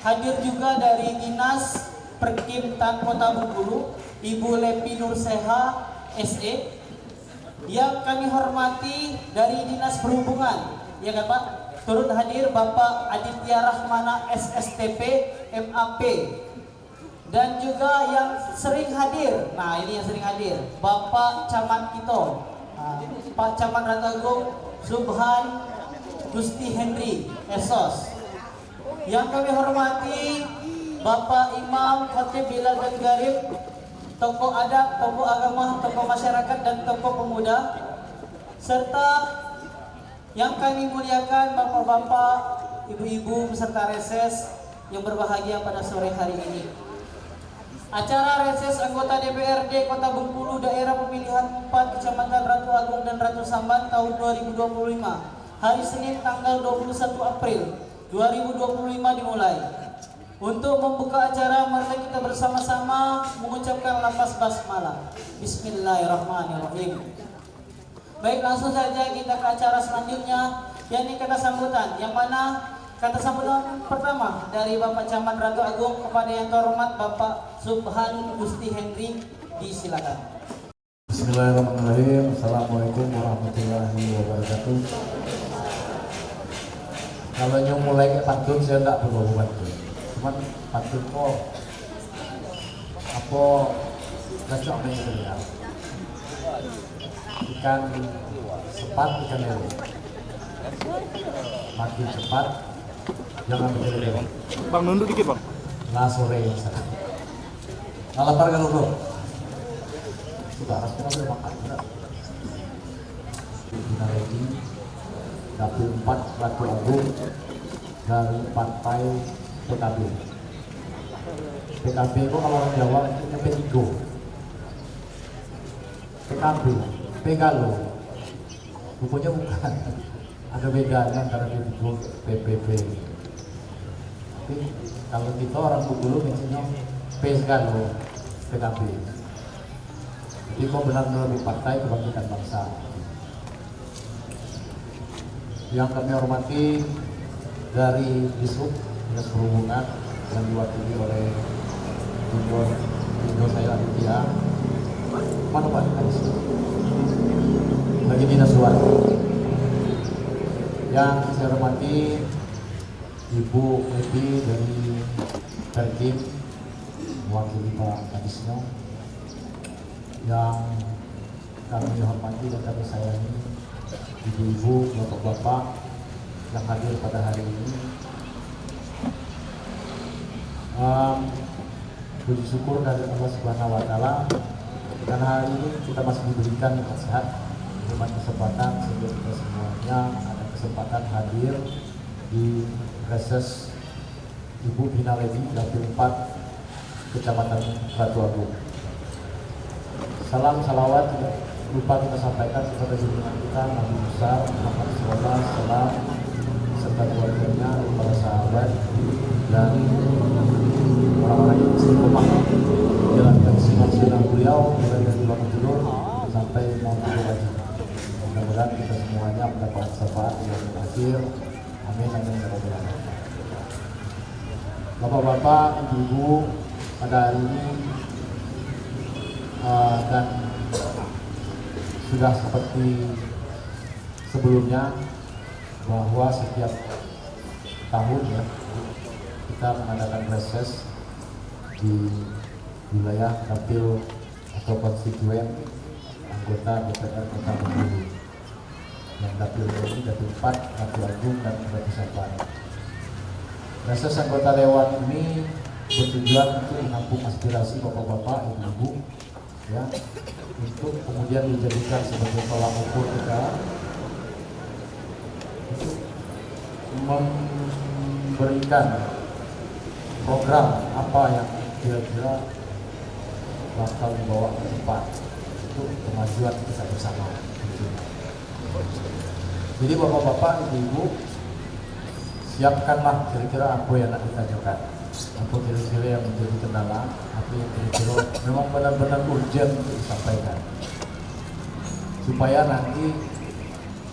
hadir juga dari Dinas Perkim-Tan Kota Bengkulu Ibu Lepi Nurseha SE. Yang kami hormati dari Dinas Perhubungan, ya kan Pak? Turut hadir Bapak Aditya Rahmana SSTP MAP. Dan juga yang sering hadir, nah ini yang sering hadir, Bapak Camat Kito, Pak Camat Ratagung Subhan Gusti Henry Esos. Yang kami hormati Bapak Imam Khatib Bilal dan Garib, tokoh adat, tokoh agama, tokoh masyarakat dan tokoh pemuda, serta yang kami muliakan bapak-bapak, ibu-ibu beserta reses yang berbahagia pada sore hari ini. Acara reses anggota DPRD Kota Bengkulu Daerah Pemilihan 4 Kecamatan Ratu Agung dan Ratu Samban tahun 2025 hari Senin tanggal 21 April 2025 dimulai. Untuk membuka acara, mari kita bersama-sama mengucapkan lafaz basmalah. Bismillahirrahmanirrahim. Baik, langsung saja kita ke acara selanjutnya, yakni kata sambutan. Yang mana kata sambutan pertama dari Bapak Camat Ratu Agung kepada yang terhormat Bapak Subhan Gusti Henry, disilakan. Bismillahirrahmanirrahim. Assalamualaikum warahmatullahi wabarakatuh. Kalau yang mulai ke pantun saya tidak perlu pantun. Cuman pantun kok apa cocok dengan dia. Ikan cepat, ikan lele. Makin cepat, jangan berlele. Bang, nunduk dikit bang. Nah sore yang sana. Nah lapar kalau bro. Sudah harus kita boleh makan. Kita lagi dapur 4 Ratu Agung dari partai PKB. PKB itu kalau orang Jawa itu P3. PKB, Pegalo, rupanya bukan. Ada bedanya antara P3 PPP. Tapi kalau kita orang Bengkulu misalnya Pegalo, PKB. Jadi kok benar-benar di Partai Kebangkitan Bangsa. Yang kami hormati dari Dishub Dinas Perhubungan yang diwakili oleh Indo saya Aditya. Mana Pak Dinas? Bagi Dinas Luar. Yang saya hormati Ibu Lepi dari Perkim mewakili Pak Kadisno. Yang kami hormati dan kami sayangi ibu-ibu, bapak-bapak yang hadir pada hari ini. Puji syukur dari Allah Subhanahu wa Ta'ala karena hari ini kita masih diberikan nikmat sehat, nikmat kesempatan sehingga kita semuanya ada kesempatan hadir di reses Ibu Pinaledi Dapil 4 Kecamatan Ratu Agung. Salam salawat tidak lupa kita sampaikan kepada junjungan kita Nabi besar Muhammad SAW serta keluarganya, para sahabat dan orang-orang yang istiqomah menjalankan sunnah beliau mulai dari bangun tidur sampai mau tidur lagi. Mudah-mudahan mudah-mudahan kita semuanya mendapat syafaat yang akhir. Amin amin ya rabbal alamin. Bapak-bapak, ibu-ibu, pada hari ini dan sudah seperti sebelumnya bahwa setiap tahun ya kita mengadakan reses di wilayah dapil atau konstituen anggota DPR Kota Bengkulu. Yang dapil ini dapil 4, dapil agung dan dapil Sampang. Reses anggota dewan ini bertujuan untuk menampung aspirasi bapak-bapak, ibu-ibu, ya, untuk kemudian dijadikan sebagai tolak ukur kita untuk memberikan program apa yang kira-kira bakal dibawa ke depan untuk kemajuan kita bersama. Jadi bapak-bapak, ibu-ibu, siapkanlah kira-kira apa yang nak ditanyakan, apa kira-kira yang menjadi kendala, apa yang kira-kira memang benar-benar urgent untuk disampaikan, supaya nanti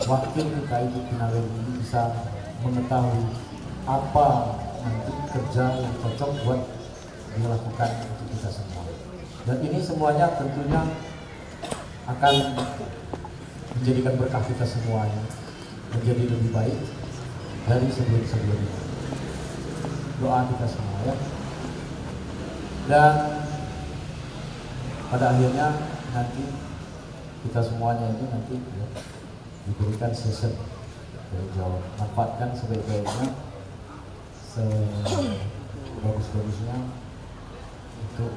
wakil kita Ibu Pinale ini bisa mengetahui apa nanti kerja yang cocok buat dilakukan untuk kita semua. Dan ini semuanya tentunya akan menjadikan berkah kita semuanya menjadi lebih baik dari sebelum-sebelumnya. Doa kita semua ya. Dan pada akhirnya nanti kita semuanya ini nanti ya, diberikan session dari jawab. Manfaatkan sebaik-baiknya, sebagus-bagusnya untuk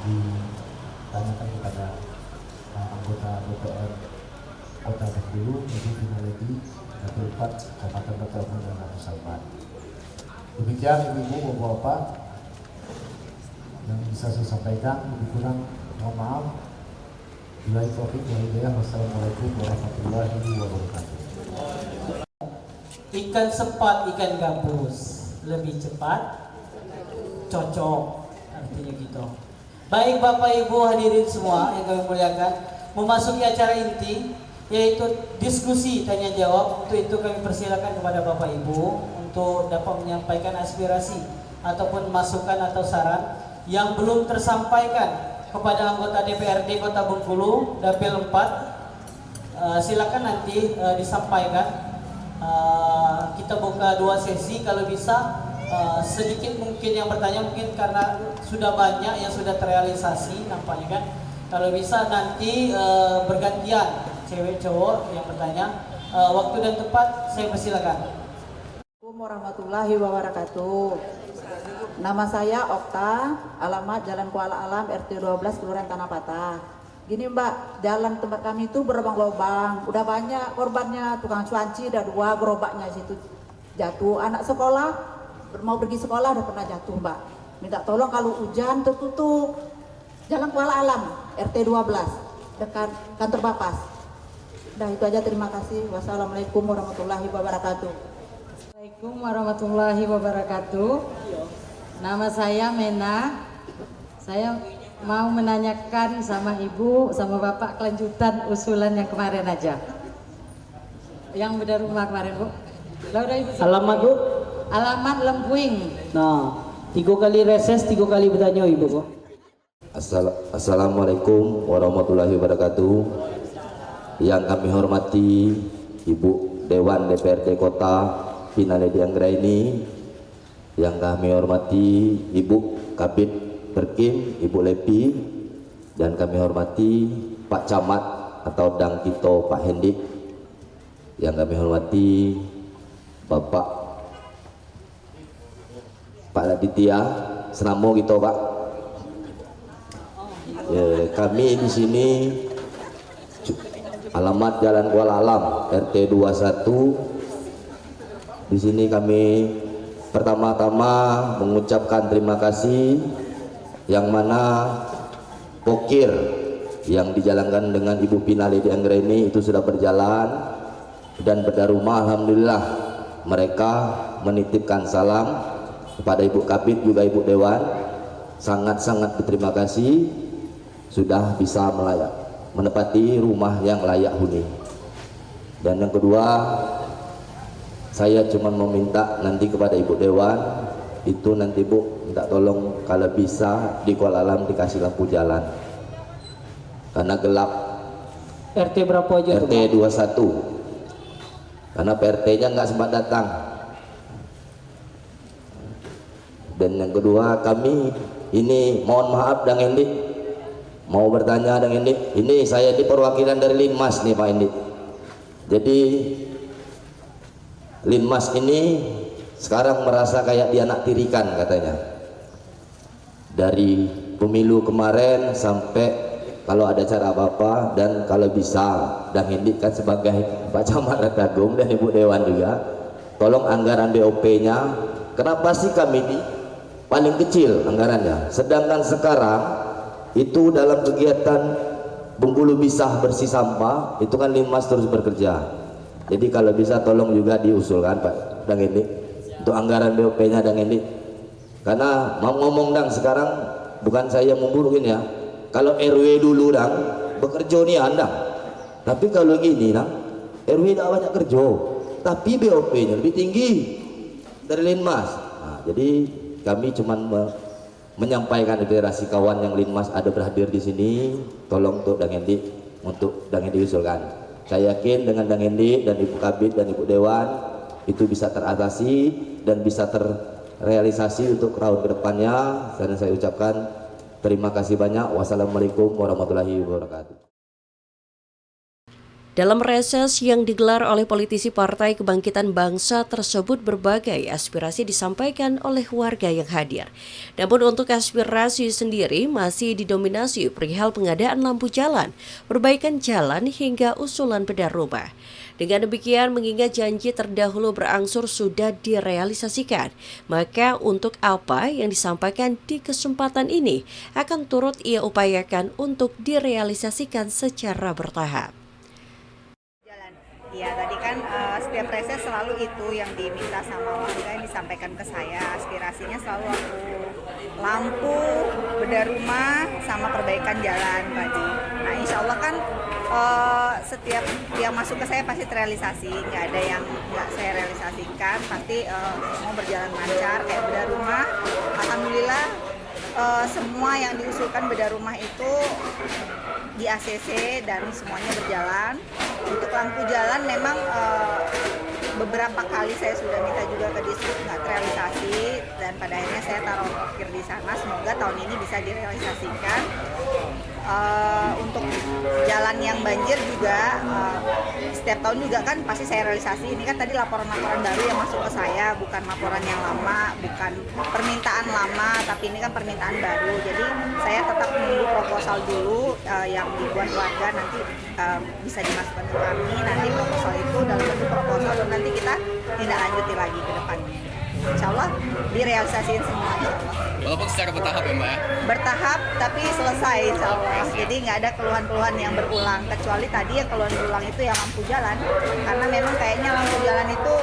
ditanyakan kepada anggota DPR Kota Bengkulu, Ibu Pinale dapil 4, Kecamatan Batamun dan Dapil Sampang. Demikian ibu-ibu, bapak-bapak yang bisa saya sampaikan. Lebih kurang mohon maaf. Bila taufik wal hidayah. Wassalamualaikum warahmatullahi wabarakatuh. Ikan sepat, ikan gabus, lebih cepat, cocok, artinya gitu. Baik Bapak Ibu hadirin semua yang kami muliakan, memasuki acara inti yaitu diskusi tanya jawab. Untuk itu kami persilakan kepada Bapak Ibu untuk dapat menyampaikan aspirasi ataupun masukan atau saran yang belum tersampaikan kepada anggota DPRD Kota Bengkulu Dapil 4. Silakan nanti disampaikan. Kita buka 2 sesi kalau bisa. Sedikit mungkin yang bertanya, mungkin karena sudah banyak yang sudah terrealisasi nampaknya kan. Kalau bisa nanti bergantian cewek cowok yang bertanya. Waktu dan tempat saya persilakan. Assalamualaikum warahmatullahi wabarakatuh. Nama saya Okta, alamat Jalan Kuala Alam, RT 12, Kelurahan Tanah Patah. Gini Mbak, jalan tempat kami itu berlubang-lubang, udah banyak korbannya, tukang cuanci ada 2 gerobaknya situ jatuh. Anak sekolah mau pergi sekolah udah pernah jatuh Mbak. Minta tolong kalau hujan tertutup. Jalan Kuala Alam, RT 12, dekat kantor Bapas. Udah itu aja, terima kasih. Wassalamualaikum warahmatullahi wabarakatuh. Assalamualaikum warahmatullahi wabarakatuh. Nama saya Mena. Saya mau menanyakan sama Ibu, sama Bapak kelanjutan usulan yang kemarin aja. Yang beda rumah kemarin Bu. Udah Ibu. Alamat Bu? Alamat Lempuing. Nah, 3 kali reses, 3 kali bertanya Ibu Bu. Assalamualaikum warahmatullahi wabarakatuh. Yang kami hormati Ibu Dewan DPRD Kota Pinale Anggraini, yang kami hormati Ibu Kabid Berkim, Ibu Lepi, dan kami hormati Pak Camat atau Dang Tito Pak Hendik, yang kami hormati Bapak Pak Laditya Senamo gitu Pak. Ya, kami di sini alamat Jalan Kuala Alam RT 21. Di sini kami pertama-tama mengucapkan terima kasih yang mana pokir yang dijalankan dengan Ibu Pinale Anggraini itu sudah berjalan dan beda rumah. Alhamdulillah mereka menitipkan salam kepada Ibu Kabid juga Ibu Dewan. Sangat-sangat berterima kasih sudah bisa menepati rumah yang layak huni. Dan yang kedua, saya cuma meminta nanti kepada Ibu Dewan, itu nanti Bu minta tolong kalau bisa di Kuala Alam dikasih lampu jalan, karena gelap. RT berapa aja? RT 21, karena PRT-nya nggak sempat datang. Dan yang kedua, kami ini mohon maaf Dang Endi, mau bertanya Dang Endi, ini saya di perwakilan dari Linmas nih Pak Endi. Jadi Linmas ini sekarang merasa kayak dianak tirikan katanya. Dari pemilu kemarin sampai kalau ada cara apa-apa, dan kalau bisa Dang Endi kan sebagai Pak Camat Ratagung dan Ibu Dewan juga, tolong anggaran BOP-nya, kenapa sih kami di paling kecil anggarannya, sedangkan sekarang itu dalam kegiatan Bengkulu Bisah bersih sampah itu kan Linmas terus bekerja. Jadi kalau bisa tolong juga diusulkan Pak Dang Endi untuk anggaran BOP-nya Dang Endi, karena mau ngomong Dang, sekarang bukan saya memburukin ya, kalau RW dulu Dang bekerja nih Dang, tapi kalau gini Dang RW tidak banyak kerja tapi BOP-nya lebih tinggi dari Linmas. Nah, jadi kami cuma menyampaikan federasi kawan yang Linmas ada berhadir di sini, tolong untuk Dang Endi, untuk Dang Endi usulkan. Saya yakin dengan Dang Endi dan Ibu Kabid dan Ibu Dewan itu bisa teratasi dan bisa terrealisasi untuk tahun kedepannya. Dan saya ucapkan terima kasih banyak. Wassalamualaikum warahmatullahi wabarakatuh. Dalam reses yang digelar oleh politisi Partai Kebangkitan Bangsa tersebut, berbagai aspirasi disampaikan oleh warga yang hadir. Namun untuk aspirasi sendiri masih didominasi perihal pengadaan lampu jalan, perbaikan jalan hingga usulan bedah rumah. Dengan demikian, mengingat janji terdahulu berangsur sudah direalisasikan, maka untuk apa yang disampaikan di kesempatan ini akan turut ia upayakan untuk direalisasikan secara bertahap. Ya, tadi kan setiap reses selalu itu yang diminta sama warga, yang disampaikan ke saya. Aspirasinya selalu lampu, bedah rumah, sama perbaikan jalan tadi. Nah, insya Allah kan setiap yang masuk ke saya pasti terrealisasi. Nggak ada yang nggak saya realisasikan, pasti semua berjalan lancar. Kayak bedah rumah, alhamdulillah semua yang diusulkan bedah rumah itu di ACC dan semuanya berjalan. Untuk lampu jalan memang beberapa kali saya sudah minta juga ke dishub, nggak terrealisasi, dan pada akhirnya saya taruh parkir di sana. Semoga tahun ini bisa direalisasikan. Untuk jalan yang banjir juga setiap tahun juga kan pasti saya realisasi. Ini kan tadi laporan-laporan baru yang masuk ke saya, bukan laporan yang lama, bukan permintaan lama, tapi ini kan permintaan baru. Jadi saya tetap menunggu proposal dulu yang dibuat warga, nanti bisa dimasukkan ke kami. Nanti proposal itu dalam bentuk proposal dan nanti kita tidak lanjuti lagi ke depannya. Insya Allah direalisasiin semua, insya Allah. Walaupun secara bertahap ya Mbak ya? Bertahap tapi selesai insya Allah. Jadi nggak ada keluhan-keluhan yang berulang, kecuali tadi yang keluhan berulang itu yang lampu jalan, karena memang kayaknya lampu jalan itu,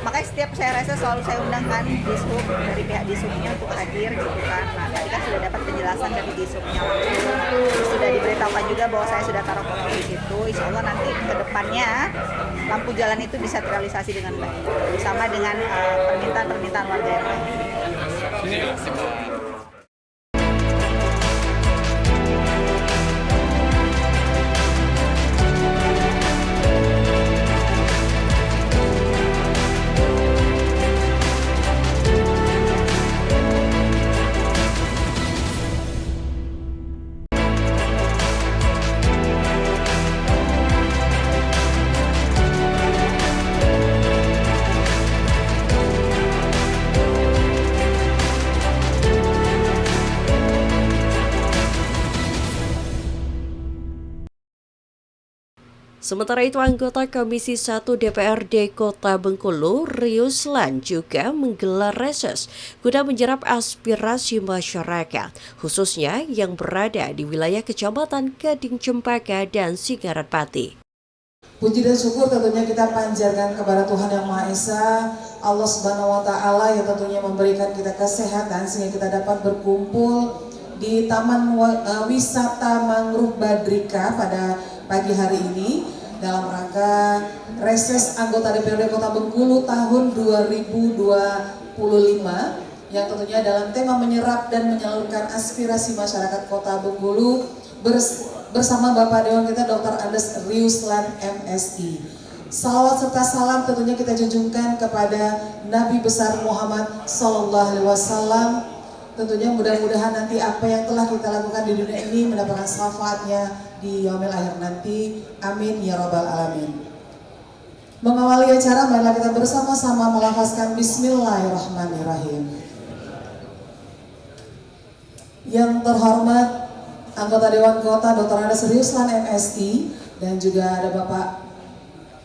makanya setiap saya reses selalu saya undangkan dishub, dari pihak dishubnya untuk hadir gitu kan. Nah tadi kan sudah dapat penjelasan dari dishubnya langsung, sudah diberitahukan juga bahwa saya sudah taruh foto di situ. Insya Allah nanti ke depannya lampu jalan itu bisa terrealisasi dengan baik, bersama dengan permintaan-permintaan warga yang lain. Sementara itu, anggota Komisi 1 DPRD Kota Bengkulu, Riuslan, juga menggelar reses guna menjerap aspirasi masyarakat, khususnya yang berada di wilayah Kecamatan Gading Cempaka dan Singaranpati. Puji dan syukur tentunya kita panjatkan kepada Tuhan Yang Maha Esa, Allah Subhanahu wa Ta'ala, yang tentunya memberikan kita kesehatan sehingga kita dapat berkumpul di Taman Wisata Mangrove Badrika pada pagi hari ini. dalam rangka reses anggota DPRD Kota Bengkulu tahun 2025 yang tentunya dalam tema menyerap dan menyalurkan aspirasi masyarakat Kota Bengkulu bersama Bapak Dewan kita Dr. Andes Riuslan MSI. Salawat serta salam tentunya kita junjungkan kepada Nabi besar Muhammad Sallallahu Alaihi Wasallam. Tentunya mudah-mudahan nanti apa yang telah kita lakukan di dunia ini mendapatkan syafaatnya di yaumil akhir nanti. Amin ya rabbal alamin. Mengawali acara, marilah kita bersama-sama melafazkan Bismillahirrahmanirrahim. Yang terhormat anggota Dewan Kota Dr. Andes Riuslan MSI dan juga ada Bapak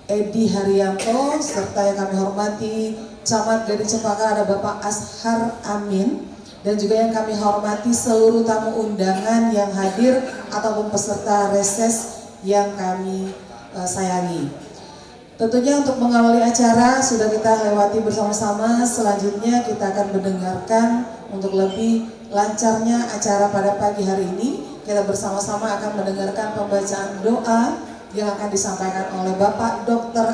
Edi Haryanto serta yang kami hormati Camat Gading Cempaka ada Bapak Ashar Amin dan juga yang kami hormati seluruh tamu undangan yang hadir ataupun peserta reses yang kami sayangi. Tentunya untuk mengawali acara sudah kita lewati bersama-sama. Selanjutnya kita akan mendengarkan untuk lebih lancarnya acara pada pagi hari ini. Kita bersama-sama akan mendengarkan pembacaan doa yang akan disampaikan oleh Bapak Dr.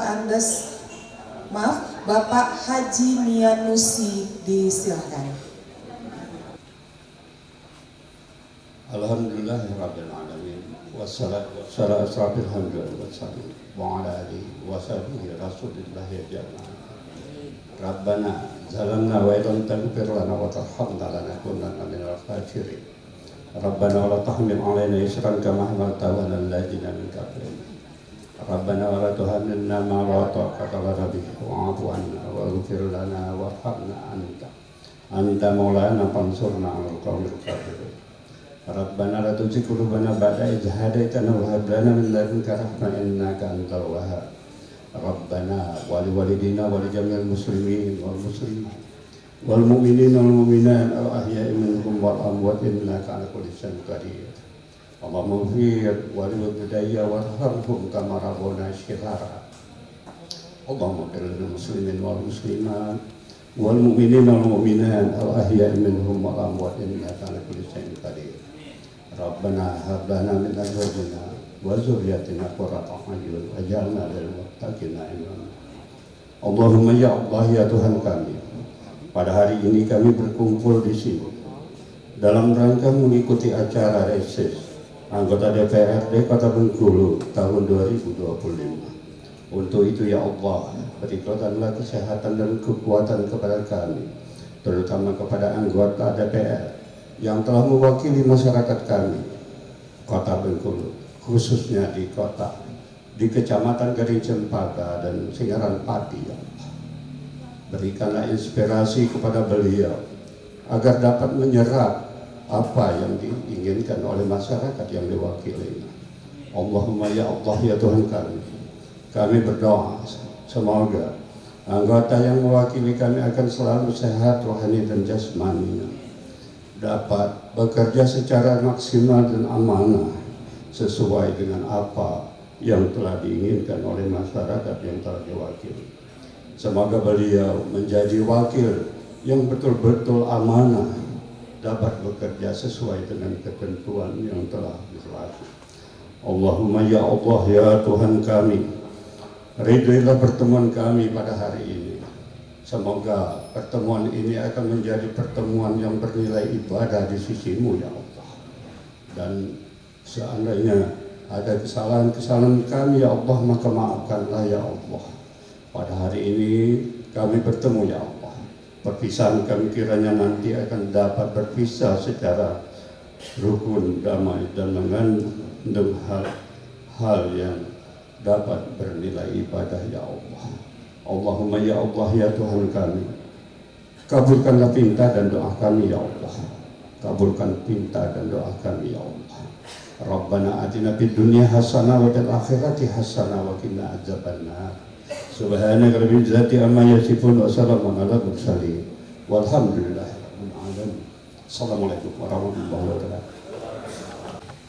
Bapak Haji Mianusi. Disilakan. Alhamdulillahirabbil alamin wassalatu wassalamu asrafil hamdulillah wassalam wa ala alihi wa sahbihi rasulillah jami'an. Rabbana zalamna wa illam taghfir lana wa tarhamna lanakunanna minal khasirin. Rabbana wa la tahmil 'alaina isran kama hamaltahu 'alal ladzina min qablina. Rabbana wa la tuhammilna ma la taqata lana bihi wa'fu 'anna waghfir lana warhamna anta maulana fansurna 'alal qaumil kafirin. Rabbana la tuzigh qulubana ba'da idh hadaitana wa hab lana min ladunka rahmatan innaka antal wahhab. Rabbana wa li walidina wa li jami'il muslimin wal muslimat wal mu'minin wal mu'minat al ahya'i minhum wal amwat innaka 'ala kulli syai'in qadir. Allahumma ighfir wa li walidayya warhamhum kama rabbawna shighara. Allahumma ighfir lil muslimin wal muslimat wal mu'minin wal mu'minat al ahya'i minhum wal amwat innaka 'ala kulli syai'in qadir. Rabbana hab lana min azwajina wa dzurriyyatina qurrata a'yun waj'alna lil muttaqina imama. Allahumma ya Allah ya Tuhan kami, pada hari ini kami berkumpul di sini dalam rangka mengikuti acara reses anggota DPRD Kota Bengkulu tahun 2025. Untuk itu ya Allah, berikanlah kesehatan dan kekuatan kepada kami, terutama kepada anggota DPR yang telah mewakili masyarakat kami Kota Bengkulu, khususnya di Kecamatan Gading Cempaka dan Singaran Pati. Ya Allah, berikanlah inspirasi kepada beliau agar dapat menyerap apa yang diinginkan oleh masyarakat yang diwakili. Allahumma ya Allah ya Tuhan kami berdoa semoga anggota yang mewakili kami akan selalu sehat rohani dan jasmaninya, dapat bekerja secara maksimal dan amanah sesuai dengan apa yang telah diinginkan oleh masyarakat yang telah diwakili. Semoga beliau menjadi wakil yang betul-betul amanah, dapat bekerja sesuai dengan ketentuan yang telah berlaku. Allahumma ya Allah ya Tuhan kami, ridhoilah pertemuan kami pada hari ini. Semoga pertemuan ini akan menjadi pertemuan yang bernilai ibadah di sisi-Mu ya Allah. Dan seandainya ada kesalahan-kesalahan kami ya Allah, maka maafkanlah ya Allah. Pada hari ini kami bertemu ya Allah. Perpisahan kami kiranya nanti akan dapat berpisah secara rukun, damai, dan mengandung hal yang dapat bernilai ibadah ya Allah. Allahumma ya Allah ya Tuhan kami, kabulkanlah pinta dan doa kami ya Allah. Kabulkan pinta dan doa kami ya Allah. Rabbana atina fid dunya hasanah wa fil akhirati hasanah wa qina adzabannar. Subhanaka rabbil izzati amma yasifun wa salamun alal mursalin walhamdulillahi rabbil alamin. Assalamualaikum warahmatullahi wabarakatuh.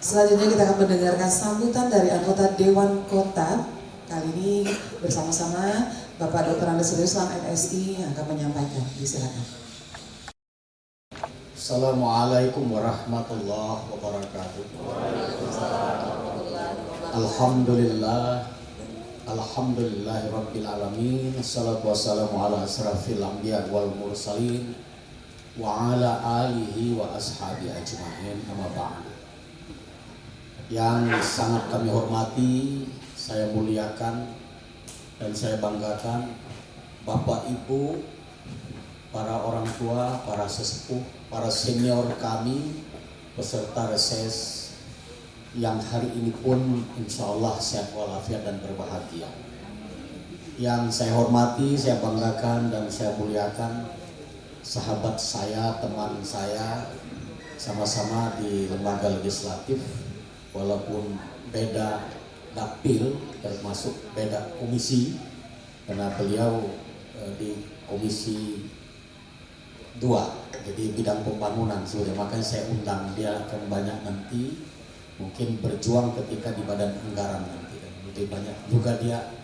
Selanjutnya kita akan mendengarkan sambutan dari anggota Dewan Kota. Kali ini bersama-sama Bapak Dr. Andes Riuslan MSI yang akan menyampaikan. Disilakan. Assalamualaikum warahmatullahi wabarakatuh. Alhamdulillah Alhamdulillahirabbil alamin. Assalatu wassalamu ala asrafil anbiya wal mursalin wa ala alihi wa ashabi ajmain. Amma ba'd. Yang sangat kami hormati, saya muliakan dan saya banggakan Bapak Ibu, para orang tua, para sesepuh, para senior kami, peserta reses yang hari ini pun insya Allah sehat walafiat dan berbahagia. Yang saya hormati, saya banggakan dan saya muliakan sahabat saya, teman saya, sama-sama di lembaga legislatif, walaupun beda dapil, termasuk beda komisi, karena beliau di komisi 2, jadi bidang pembangunan sudah, makanya saya undang dia akan banyak nanti. Mungkin berjuang ketika di badan anggaran nanti, dan lebih banyak juga dia,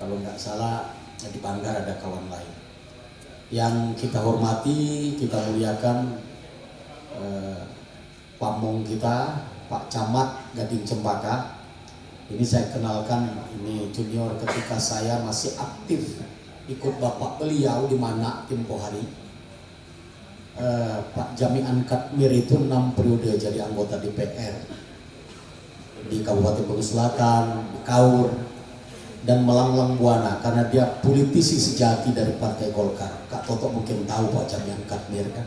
kalau nggak salah di Banggar ada kawan lain. Yang kita hormati, kita muliakan pamong kita, Pak Camat Gading Cempaka. Ini saya kenalkan, ini junior ketika saya masih aktif ikut bapak beliau di mana tempo hari. Pak Jami'an Katmir itu 6 periode jadi anggota DPR. Di Kabupaten Bogor Selatan, di Kaur, dan Melanglang Buana, karena dia politisi sejati dari Partai Golkar. Kak Toto mungkin tahu Pak Jami'an Katmir kan.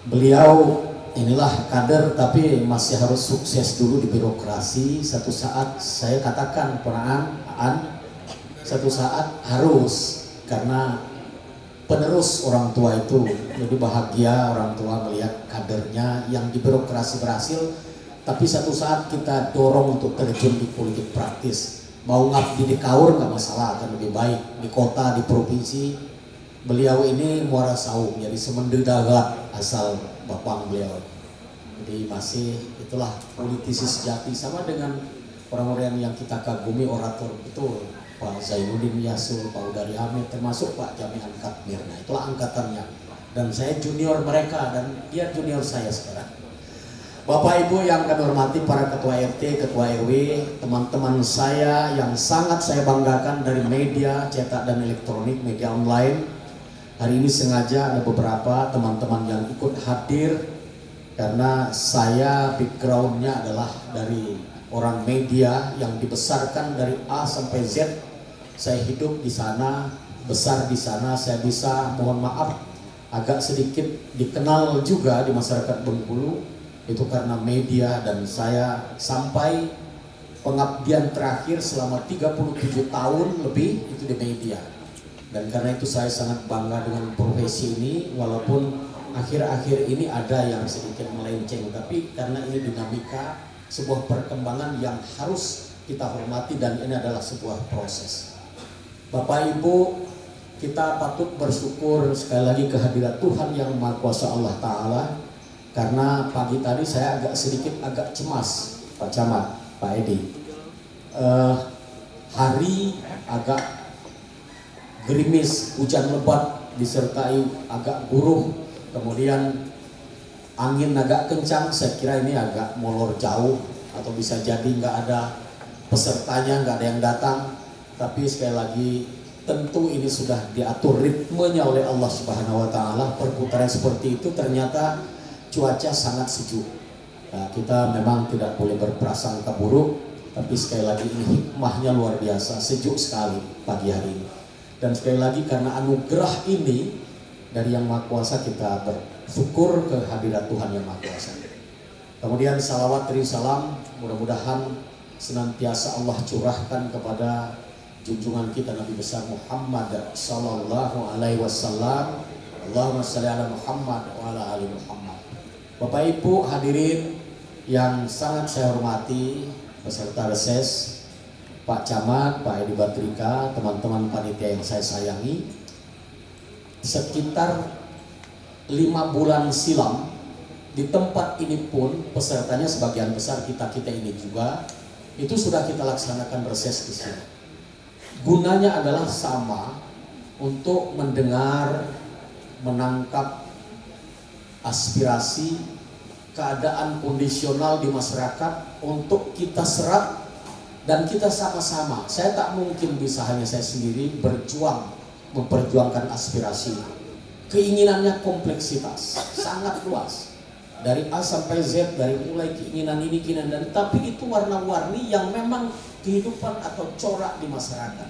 Beliau inilah kader tapi masih harus sukses dulu di birokrasi. Satu saat saya katakan satu saat harus, karena penerus orang tua itu lebih bahagia orang tua melihat kadernya yang di birokrasi berhasil. Tapi satu saat kita dorong untuk terjun di politik praktis. Mau ngabdi di Kaur nggak masalah, akan lebih baik di kota, di provinsi. Beliau ini Muara Saung, jadi Semendedagat asal bapak beliau. Jadi masih itulah politisi sejati, sama dengan orang-orang yang kita kagumi, orator betul. Pak Zainuddin Yasul, Pak Udari Hamid, termasuk Pak Jami'an Katmir. Nah itulah angkatannya. Dan saya junior mereka dan dia junior saya sekarang. Bapak Ibu yang kami hormati, para ketua RT, ketua RW, teman-teman saya yang sangat saya banggakan dari media cetak dan elektronik, media online. Hari ini sengaja ada beberapa teman-teman yang ikut hadir karena saya backgroundnya adalah dari orang media yang dibesarkan dari A sampai Z. Saya hidup di sana, besar di sana, saya bisa, mohon maaf, agak sedikit dikenal juga di masyarakat Bengkulu. Itu karena media, dan saya sampai pengabdian terakhir selama 37 tahun lebih itu di media. Dan karena itu saya sangat bangga dengan profesi ini, walaupun akhir-akhir ini ada yang sedikit melenceng, tapi karena ini dinamika sebuah perkembangan yang harus kita hormati dan ini adalah sebuah proses. Bapak Ibu, kita patut bersyukur sekali lagi kehadirat Tuhan yang Maha Kuasa Allah Ta'ala. Karena pagi tadi saya agak cemas, Pak Camat, Pak Edi. Hari agak gerimis, hujan lebat disertai agak guruh, kemudian angin agak kencang. Saya kira ini agak molor jauh atau bisa jadi nggak ada pesertanya, nggak ada yang datang. Tapi sekali lagi tentu ini sudah diatur ritmenya oleh Allah Subhanahu Wa Taala. Perputaran seperti itu ternyata cuaca sangat sejuk. Nah, kita memang tidak boleh berprasangka buruk, tapi sekali lagi ini hikmahnya luar biasa, sejuk sekali pagi hari ini. Dan sekali lagi karena anugerah ini dari Yang Maha Kuasa, kita bersyukur kehadirat Tuhan Yang Maha Kuasa. Kemudian salawat dan salam mudah-mudahan senantiasa Allah curahkan kepada junjungan kita Nabi besar Muhammad sallallahu alaihi wasallam. Allahumma shalli ala Muhammad wa ala ali Muhammad. Bapak Ibu hadirin yang sangat saya hormati, peserta reses, Pak Camat, Pak Edi Batrika, teman-teman panitia yang saya sayangi. Sekitar 5 bulan silam di tempat ini pun pesertanya sebagian besar kita ini juga itu sudah kita laksanakan reses di sini. Gunanya adalah sama, untuk mendengar, menangkap aspirasi, keadaan kondisional di masyarakat untuk kita serap Dan kita sama-sama, saya tak mungkin bisa hanya saya sendiri berjuang, memperjuangkan aspirasi. Keinginannya kompleksitas, sangat luas. Dari A sampai Z, dari mulai keinginan ini, keinginan dan, tapi itu warna-warni yang memang kehidupan atau corak di masyarakat.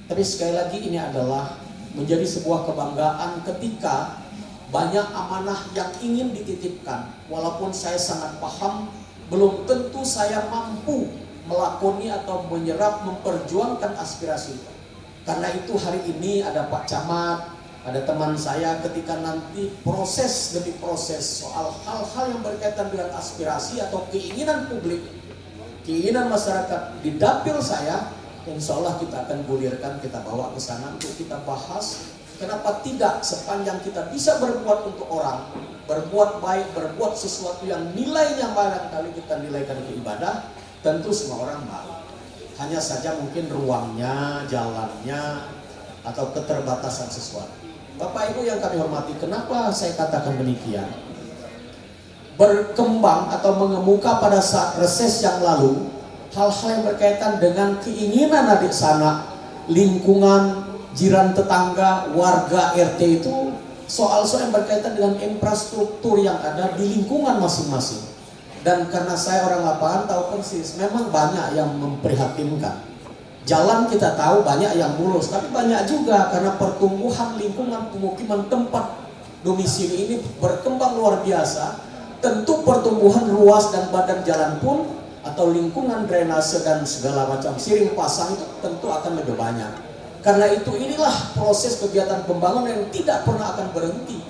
Tapi sekali lagi ini adalah menjadi sebuah kebanggaan ketika banyak amanah yang ingin dititipkan. Walaupun saya sangat paham, belum tentu saya mampu melakoni atau menyerap, memperjuangkan aspirasi itu. Karena itu hari ini ada Pak Camat, ada teman saya, ketika nanti proses demi proses soal hal-hal yang berkaitan dengan aspirasi atau keinginan publik, keinginan masyarakat di dapil saya, insya Allah kita akan gulirkan, kita bawa ke sana untuk kita bahas. Kenapa tidak sepanjang kita bisa berbuat untuk orang, berbuat baik, berbuat sesuatu yang nilainya barangkali kita nilaikan ke ibadah, tentu semua orang mau. Hanya saja mungkin ruangnya, jalannya, atau keterbatasan sesuatu. Bapak Ibu yang kami hormati, kenapa saya katakan demikian? Berkembang atau mengemuka pada saat reses yang lalu, hal-hal yang berkaitan dengan keinginan adik sanak, lingkungan, jiran tetangga, warga RT itu, soal-soal yang berkaitan dengan infrastruktur yang ada di lingkungan masing-masing. Dan karena saya orang lapangan tahu persis, memang banyak yang memprihatinkan. Jalan kita tahu banyak yang mulus, tapi banyak juga karena pertumbuhan lingkungan pemukiman tempat domisili ini berkembang luar biasa. Tentu pertumbuhan ruas dan badan jalan pun atau lingkungan drainase dan segala macam siring pasang itu tentu akan lebih banyak. Karena itu inilah proses kegiatan pembangunan yang tidak pernah akan berhenti.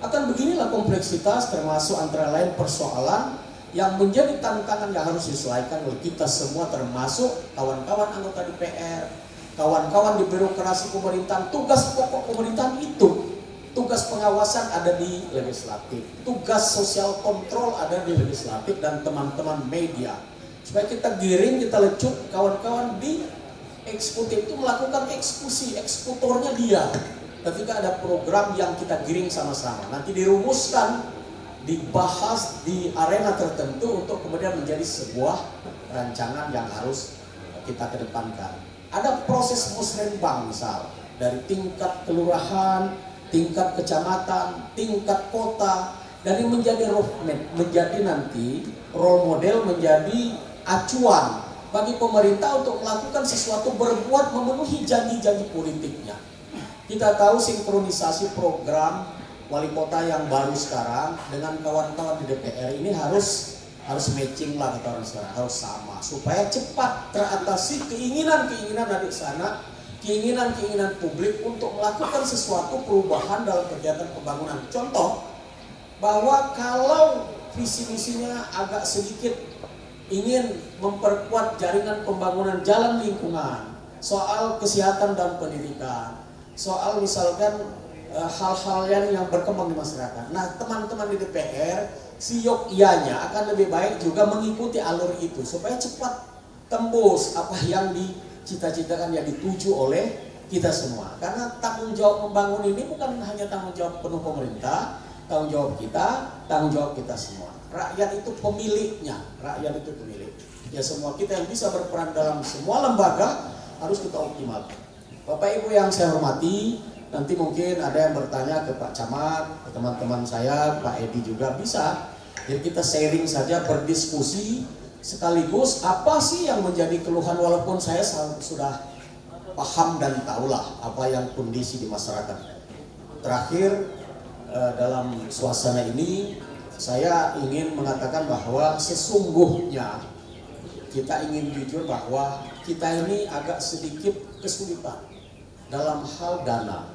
Akan beginilah kompleksitas, termasuk antara lain persoalan yang menjadi tantangan yang harus diselesaikan oleh kita semua, termasuk kawan-kawan anggota DPR, kawan-kawan di birokrasi pemerintahan. Tugas pokok pemerintahan itu, tugas pengawasan ada di legislatif, tugas sosial kontrol ada di legislatif dan teman-teman media. Supaya kita giring, kita lecut, kawan-kawan di eksekutif itu melakukan eksekusi, eksekutornya dia. Ketika ada program yang kita giring sama-sama, nanti dirumuskan, dibahas di arena tertentu untuk kemudian menjadi sebuah rancangan yang harus kita kedepankan. Ada proses musrenbang misal, dari tingkat kelurahan, tingkat kecamatan, tingkat kota, dan ini menjadi roadmap, menjadi nanti role model, menjadi acuan bagi pemerintah untuk melakukan sesuatu, berbuat memenuhi janji-janji politiknya. Kita tahu sinkronisasi program wali kota yang baru sekarang dengan kawan-kawan di DPR ini harus matching lah, kata orang sekarang, harus sama supaya cepat teratasi keinginan-keinginan adik sana, keinginan-keinginan publik untuk melakukan sesuatu perubahan dalam kegiatan pembangunan. Contoh, bahwa kalau visi misinya agak sedikit ingin memperkuat jaringan pembangunan jalan lingkungan, soal kesehatan dan pendidikan, soal misalkan hal-hal yang berkembang di masyarakat. Nah, teman-teman di DPR, siok ianya akan lebih baik juga mengikuti alur itu supaya cepat tembus apa yang dicita-citakan, yang dituju oleh kita semua. Karena tanggung jawab membangun ini bukan hanya tanggung jawab penuh pemerintah, tanggung jawab kita, tanggung jawab kita semua. Rakyat itu pemiliknya, rakyat itu pemilik. Ya, semua kita yang bisa berperan dalam semua lembaga harus kita optimalkan. Bapak Ibu yang saya hormati, nanti mungkin ada yang bertanya ke Pak Camat, ke teman-teman saya, Pak Edi juga bisa. Jadi kita sharing saja, berdiskusi, sekaligus apa sih yang menjadi keluhan, walaupun saya sudah paham dan tahulah apa yang kondisi di masyarakat. Terakhir, dalam suasana ini, saya ingin mengatakan bahwa sesungguhnya kita ingin jujur bahwa kita ini agak sedikit kesulitan dalam hal dana.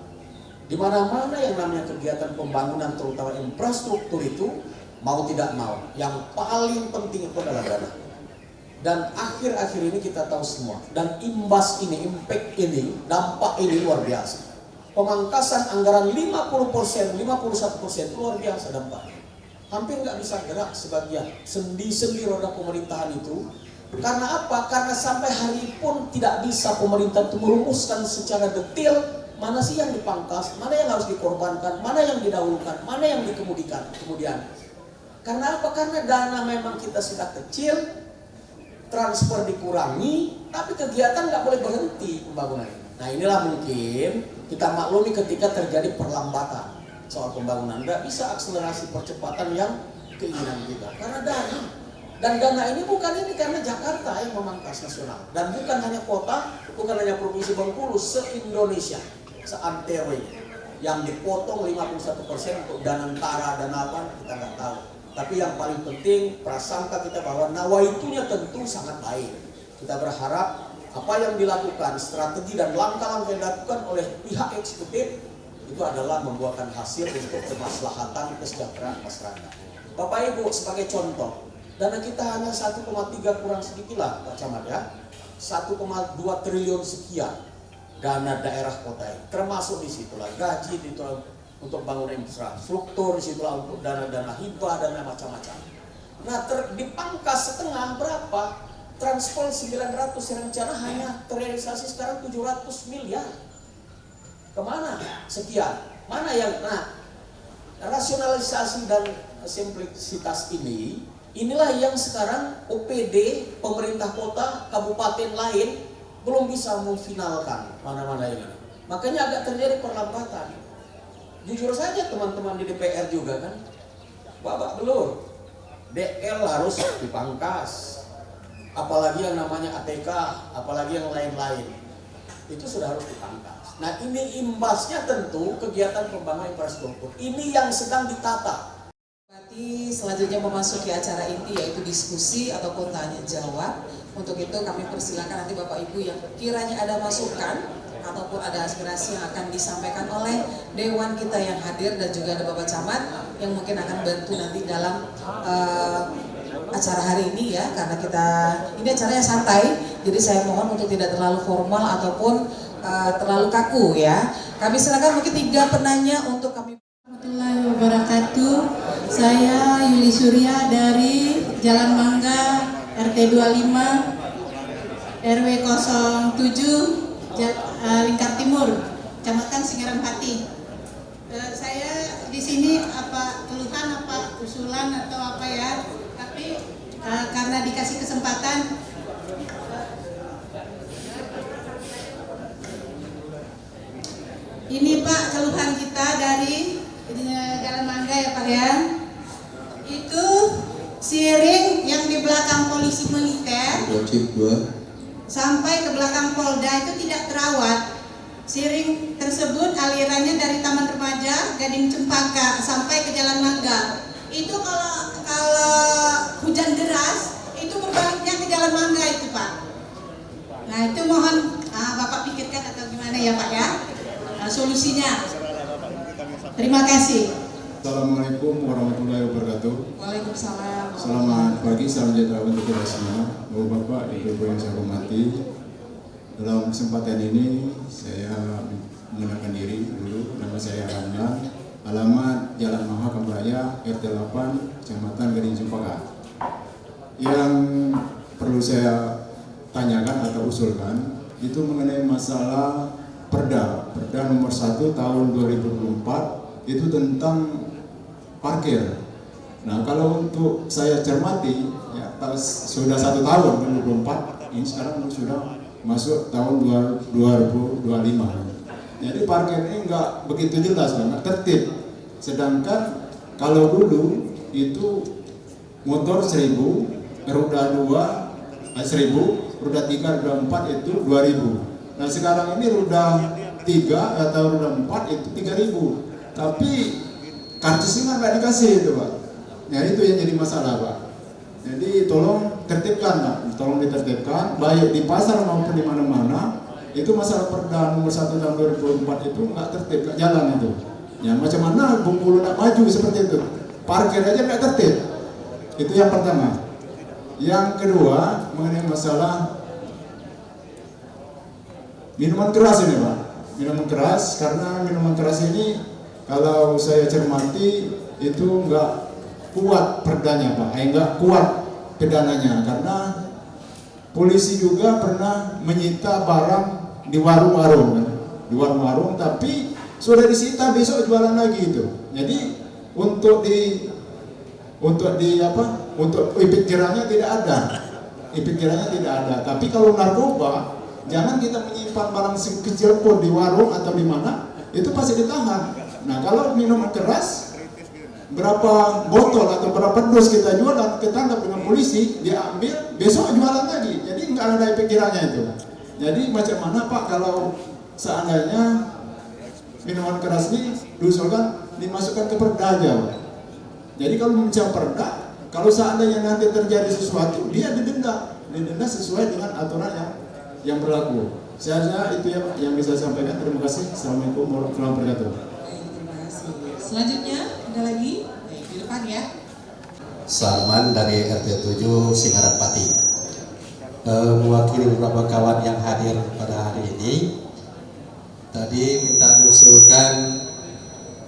Di mana-mana yang namanya kegiatan pembangunan terutama infrastruktur itu mau tidak mau, yang paling penting itu adalah dana. Dan akhir-akhir ini kita tahu semua, dan imbas ini, impact ini, dampak ini luar biasa. Pemangkasan anggaran 50%, 51% luar biasa dampaknya. Hampir nggak bisa gerak sebagian, sendi-sendi roda pemerintahan itu. Karena apa? Karena sampai hari pun tidak bisa pemerintah itu merumuskan secara detail mana sih yang dipangkas, mana yang harus dikorbankan, mana yang didahulukan, mana yang dikemudikan kemudian. Karena apa? Karena dana memang kita sudah kecil, transfer dikurangi, tapi kegiatan nggak boleh berhenti pembangunan ini. Nah inilah mungkin kita maklumi ketika terjadi perlambatan soal pembangunan. Nggak bisa akselerasi percepatan yang keinginan kita karena dana. Dan dana ini bukan ini karena Jakarta yang memangkas nasional. Dan bukan hanya kota, bukan hanya Provinsi Bengkulu, se-Indonesia, se-antero ini. Yang dipotong 51% untuk danantara, dana apa, kita nggak tahu. Tapi yang paling penting prasangka kita bahwa nawaitunya tentu sangat baik. Kita berharap apa yang dilakukan, strategi dan langkah-langkah yang dilakukan oleh pihak eksekutif itu adalah membuahkan hasil untuk kemaslahatan kesejahteraan masyarakat. Bapak Ibu sebagai contoh, dana kita hanya 1,3 kurang sedikit lah Pak Camat ya. 1,2 triliun sekian dana daerah kota ini. Termasuk di situlah gaji itu untuk bangunan infrastruktur, di situlah untuk dana-dana hibah dan macam-macam. Nah, dipangkas setengah berapa? Transport 900 yang rencana hanya terrealisasi sekarang 700 miliar. Kemana? Sekian. Mana yang rasionalisasi dan simplisitas ini, inilah yang sekarang OPD, pemerintah kota, kabupaten lain belum bisa memfinalkan mana-mana ini. Makanya agak terjadi perlambatan. Jujur saja teman-teman di DPR juga kan, babak belur, DL harus dipangkas, apalagi yang namanya ATK, apalagi yang lain-lain, itu sudah harus dipangkas. Nah ini imbasnya tentu kegiatan pembangunan infrastruktur, ini yang sedang ditata. Selanjutnya memasuki acara inti yaitu diskusi ataupun tanya jawab. Untuk itu kami persilakan nanti Bapak Ibu yang kiranya ada masukan ataupun ada aspirasi yang akan disampaikan oleh Dewan kita yang hadir dan juga ada Bapak Camat yang mungkin akan bantu nanti dalam acara hari ini ya, karena ini acaranya santai, jadi saya mohon untuk tidak terlalu formal ataupun terlalu kaku ya. Kami silakan mungkin 3 penanya untuk kami. Warahmatullahi wabarakatuh. Saya Yuli Surya dari Jalan Mangga RT 25 RW 07 Lingkar Timur, Kecamatan Singaran Pati. Saya di sini apa keluhan, apa usulan atau apa ya? Tapi karena dikasih kesempatan, ini Pak keluhan kita dari Jalan Mangga ya Pak ya. Itu siring yang di belakang polisi militer sampai ke belakang Polda itu tidak terawat. Siring tersebut alirannya dari Taman Remaja Gading Cempaka sampai ke Jalan Mangga. Itu kalau hujan deras itu berbaliknya ke Jalan Mangga itu Pak. Nah itu mohon Bapak pikirkan atau gimana ya Pak ya solusinya. Terima kasih. Assalamualaikum warahmatullahi wabarakatuh. Waalaikumsalam. Selamat pagi, salam sejahtera untuk kita semua. Bapak, Ibu yang saya hormati, dalam kesempatan ini saya mengenalkan diri dulu. Nama saya Ramdan, alamat Jalan Mahakam Raya RT 8 Kecamatan Gading Cempaka. Yang perlu saya tanyakan atau usulkan itu mengenai masalah Perda nomor 1 tahun 2024 itu tentang parkir. Nah kalau untuk saya cermati ya, sudah 1 tahun 2024, ini sekarang sudah masuk tahun 2025. Jadi parkir ini nggak begitu jelas, nggak tertib. Sedangkan kalau dulu itu motor 1000, roda 2 1000, roda 3, roda 4 itu 2000. Nah sekarang ini roda 3 atau roda 4 itu 3000. Tapi kartusnya nggak dikasih itu Pak. Nah itu yang jadi masalah Pak. Jadi tolong tertibkan Pak, tolong ditertibkan baik di pasar maupun di mana-mana. Itu masalah Perda nomor 1 tahun 2024 itu nggak tertib, nggak jalan itu. Ya macam mana Bengkulu nak maju seperti itu? Parkir aja nggak tertib. Itu yang pertama. Yang kedua mengenai masalah minuman keras ini Pak. Minuman keras, karena minuman keras ini kalau saya cermati itu nggak kuat perdanya Pak, nggak kuat pidananya, karena polisi juga pernah menyita barang di warung-warung, di warung-warung, tapi sudah disita besok jualan lagi itu. Jadi untuk pikirannya tidak ada. pikirannya tidak ada. Tapi kalau narkoba, jangan kita menyimpan barang sekecil pun di warung atau di mana, itu pasti ditahan. Nah kalau minuman keras, berapa botol atau berapa dus kita jualan, ketangkap dengan polisi, dia ambil, besok jualan lagi. Jadi nggak ada pikirannya itu. Jadi macam mana Pak kalau seandainya minuman keras ini diusulkan dimasukkan ke perda aja Pak. Jadi kalau mencap perda, kalau seandainya nanti terjadi sesuatu, dia didenda sesuai dengan aturan yang berlaku. Saya rasa itu yang bisa saya sampaikan. Terima kasih. Assalamualaikum warahmatullahi wabarakatuh. Terima kasih. Selanjutnya ada lagi di depan ya. Sarman dari RT 7 Singkaran Pati. Mewakili beberapa kawan yang hadir pada hari ini. Tadi minta diusulkan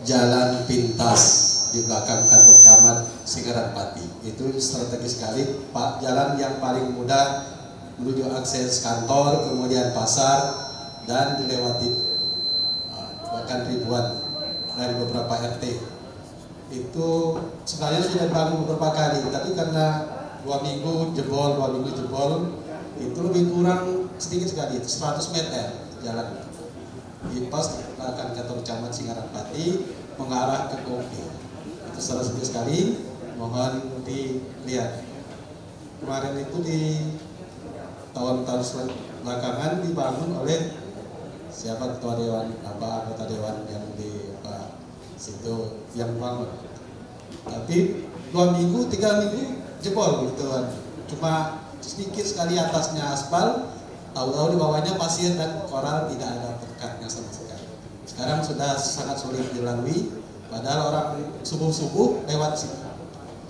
jalan pintas di belakang kantor camat Singkaran Pati. Itu strategis sekali, Pak. Jalan yang paling mudah menuju akses kantor, kemudian pasar, dan dilewati bahkan ribuan dari beberapa RT. Itu sebenarnya sudah dibangun beberapa kali, tapi karena 2 minggu jebol, itu lebih kurang sedikit sekali, 100 meter jalan. Di pas belakang kantor camat Singkaran Pati mengarah ke Kopi. Itu salah satu sekali, mohon dilihat. Kemarin itu di tahun-tahun belakangan dibangun oleh siapa ketua dewan, anggota dewan yang di situ yang bangun. Tapi 2 minggu, 3 minggu jebol gitu kan. Cuma sedikit sekali atasnya aspal, tahu-tahu di bawahnya pasir dan koral, tidak ada perkatnya sama sekali. Sekarang sudah sangat sulit dilalui, padahal orang subuh-subuh lewat sini.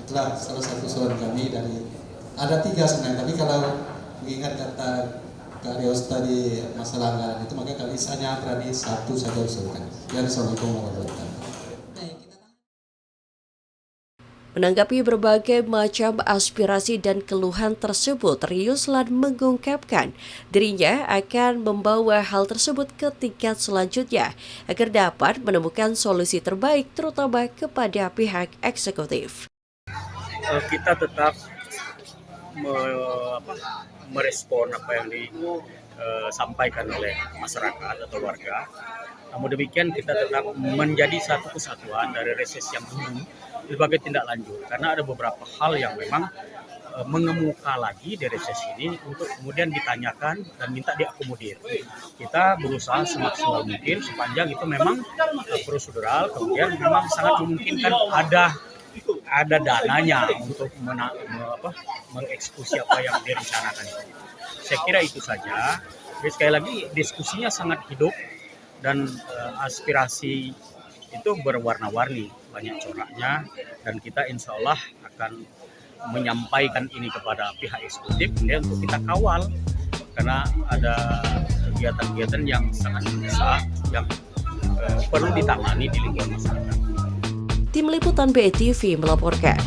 Itulah salah satu usulan kami dari, ada 3 sebenarnya, tapi kalau mengingat kata Kak Rios tadi masalah anggaran itu, maka kami hanya berani 1 saja usulkan. Ya, Assalamualaikum warahmatullahi wabarakatuh. Menanggapi berbagai macam aspirasi dan keluhan tersebut, Riuslan mengungkapkan dirinya akan membawa hal tersebut ke tingkat selanjutnya agar dapat menemukan solusi terbaik terutama kepada pihak eksekutif. Kita tetap merespon apa yang disampaikan oleh masyarakat atau warga. Namun demikian kita tetap menjadi satu kesatuan dari reses yang dulu sebagai tindak lanjut, karena ada beberapa hal yang memang mengemuka lagi di reses ini untuk kemudian ditanyakan dan minta diakomodir. Kita berusaha semaksimal mungkin sepanjang itu memang prosedural, kemudian memang sangat memungkinkan ada dananya untuk mengeksekusi apa yang direncanakan itu. Saya kira itu saja. Jadi sekali lagi diskusinya sangat hidup dan aspirasi itu berwarna-warni, banyak coraknya, dan kita insya Allah akan menyampaikan ini kepada pihak eksekutif kemudian untuk kita kawal, karena ada kegiatan-kegiatan yang sangat besar yang perlu ditangani di lingkungan masyarakat. Tim Liputan BETV melaporkan.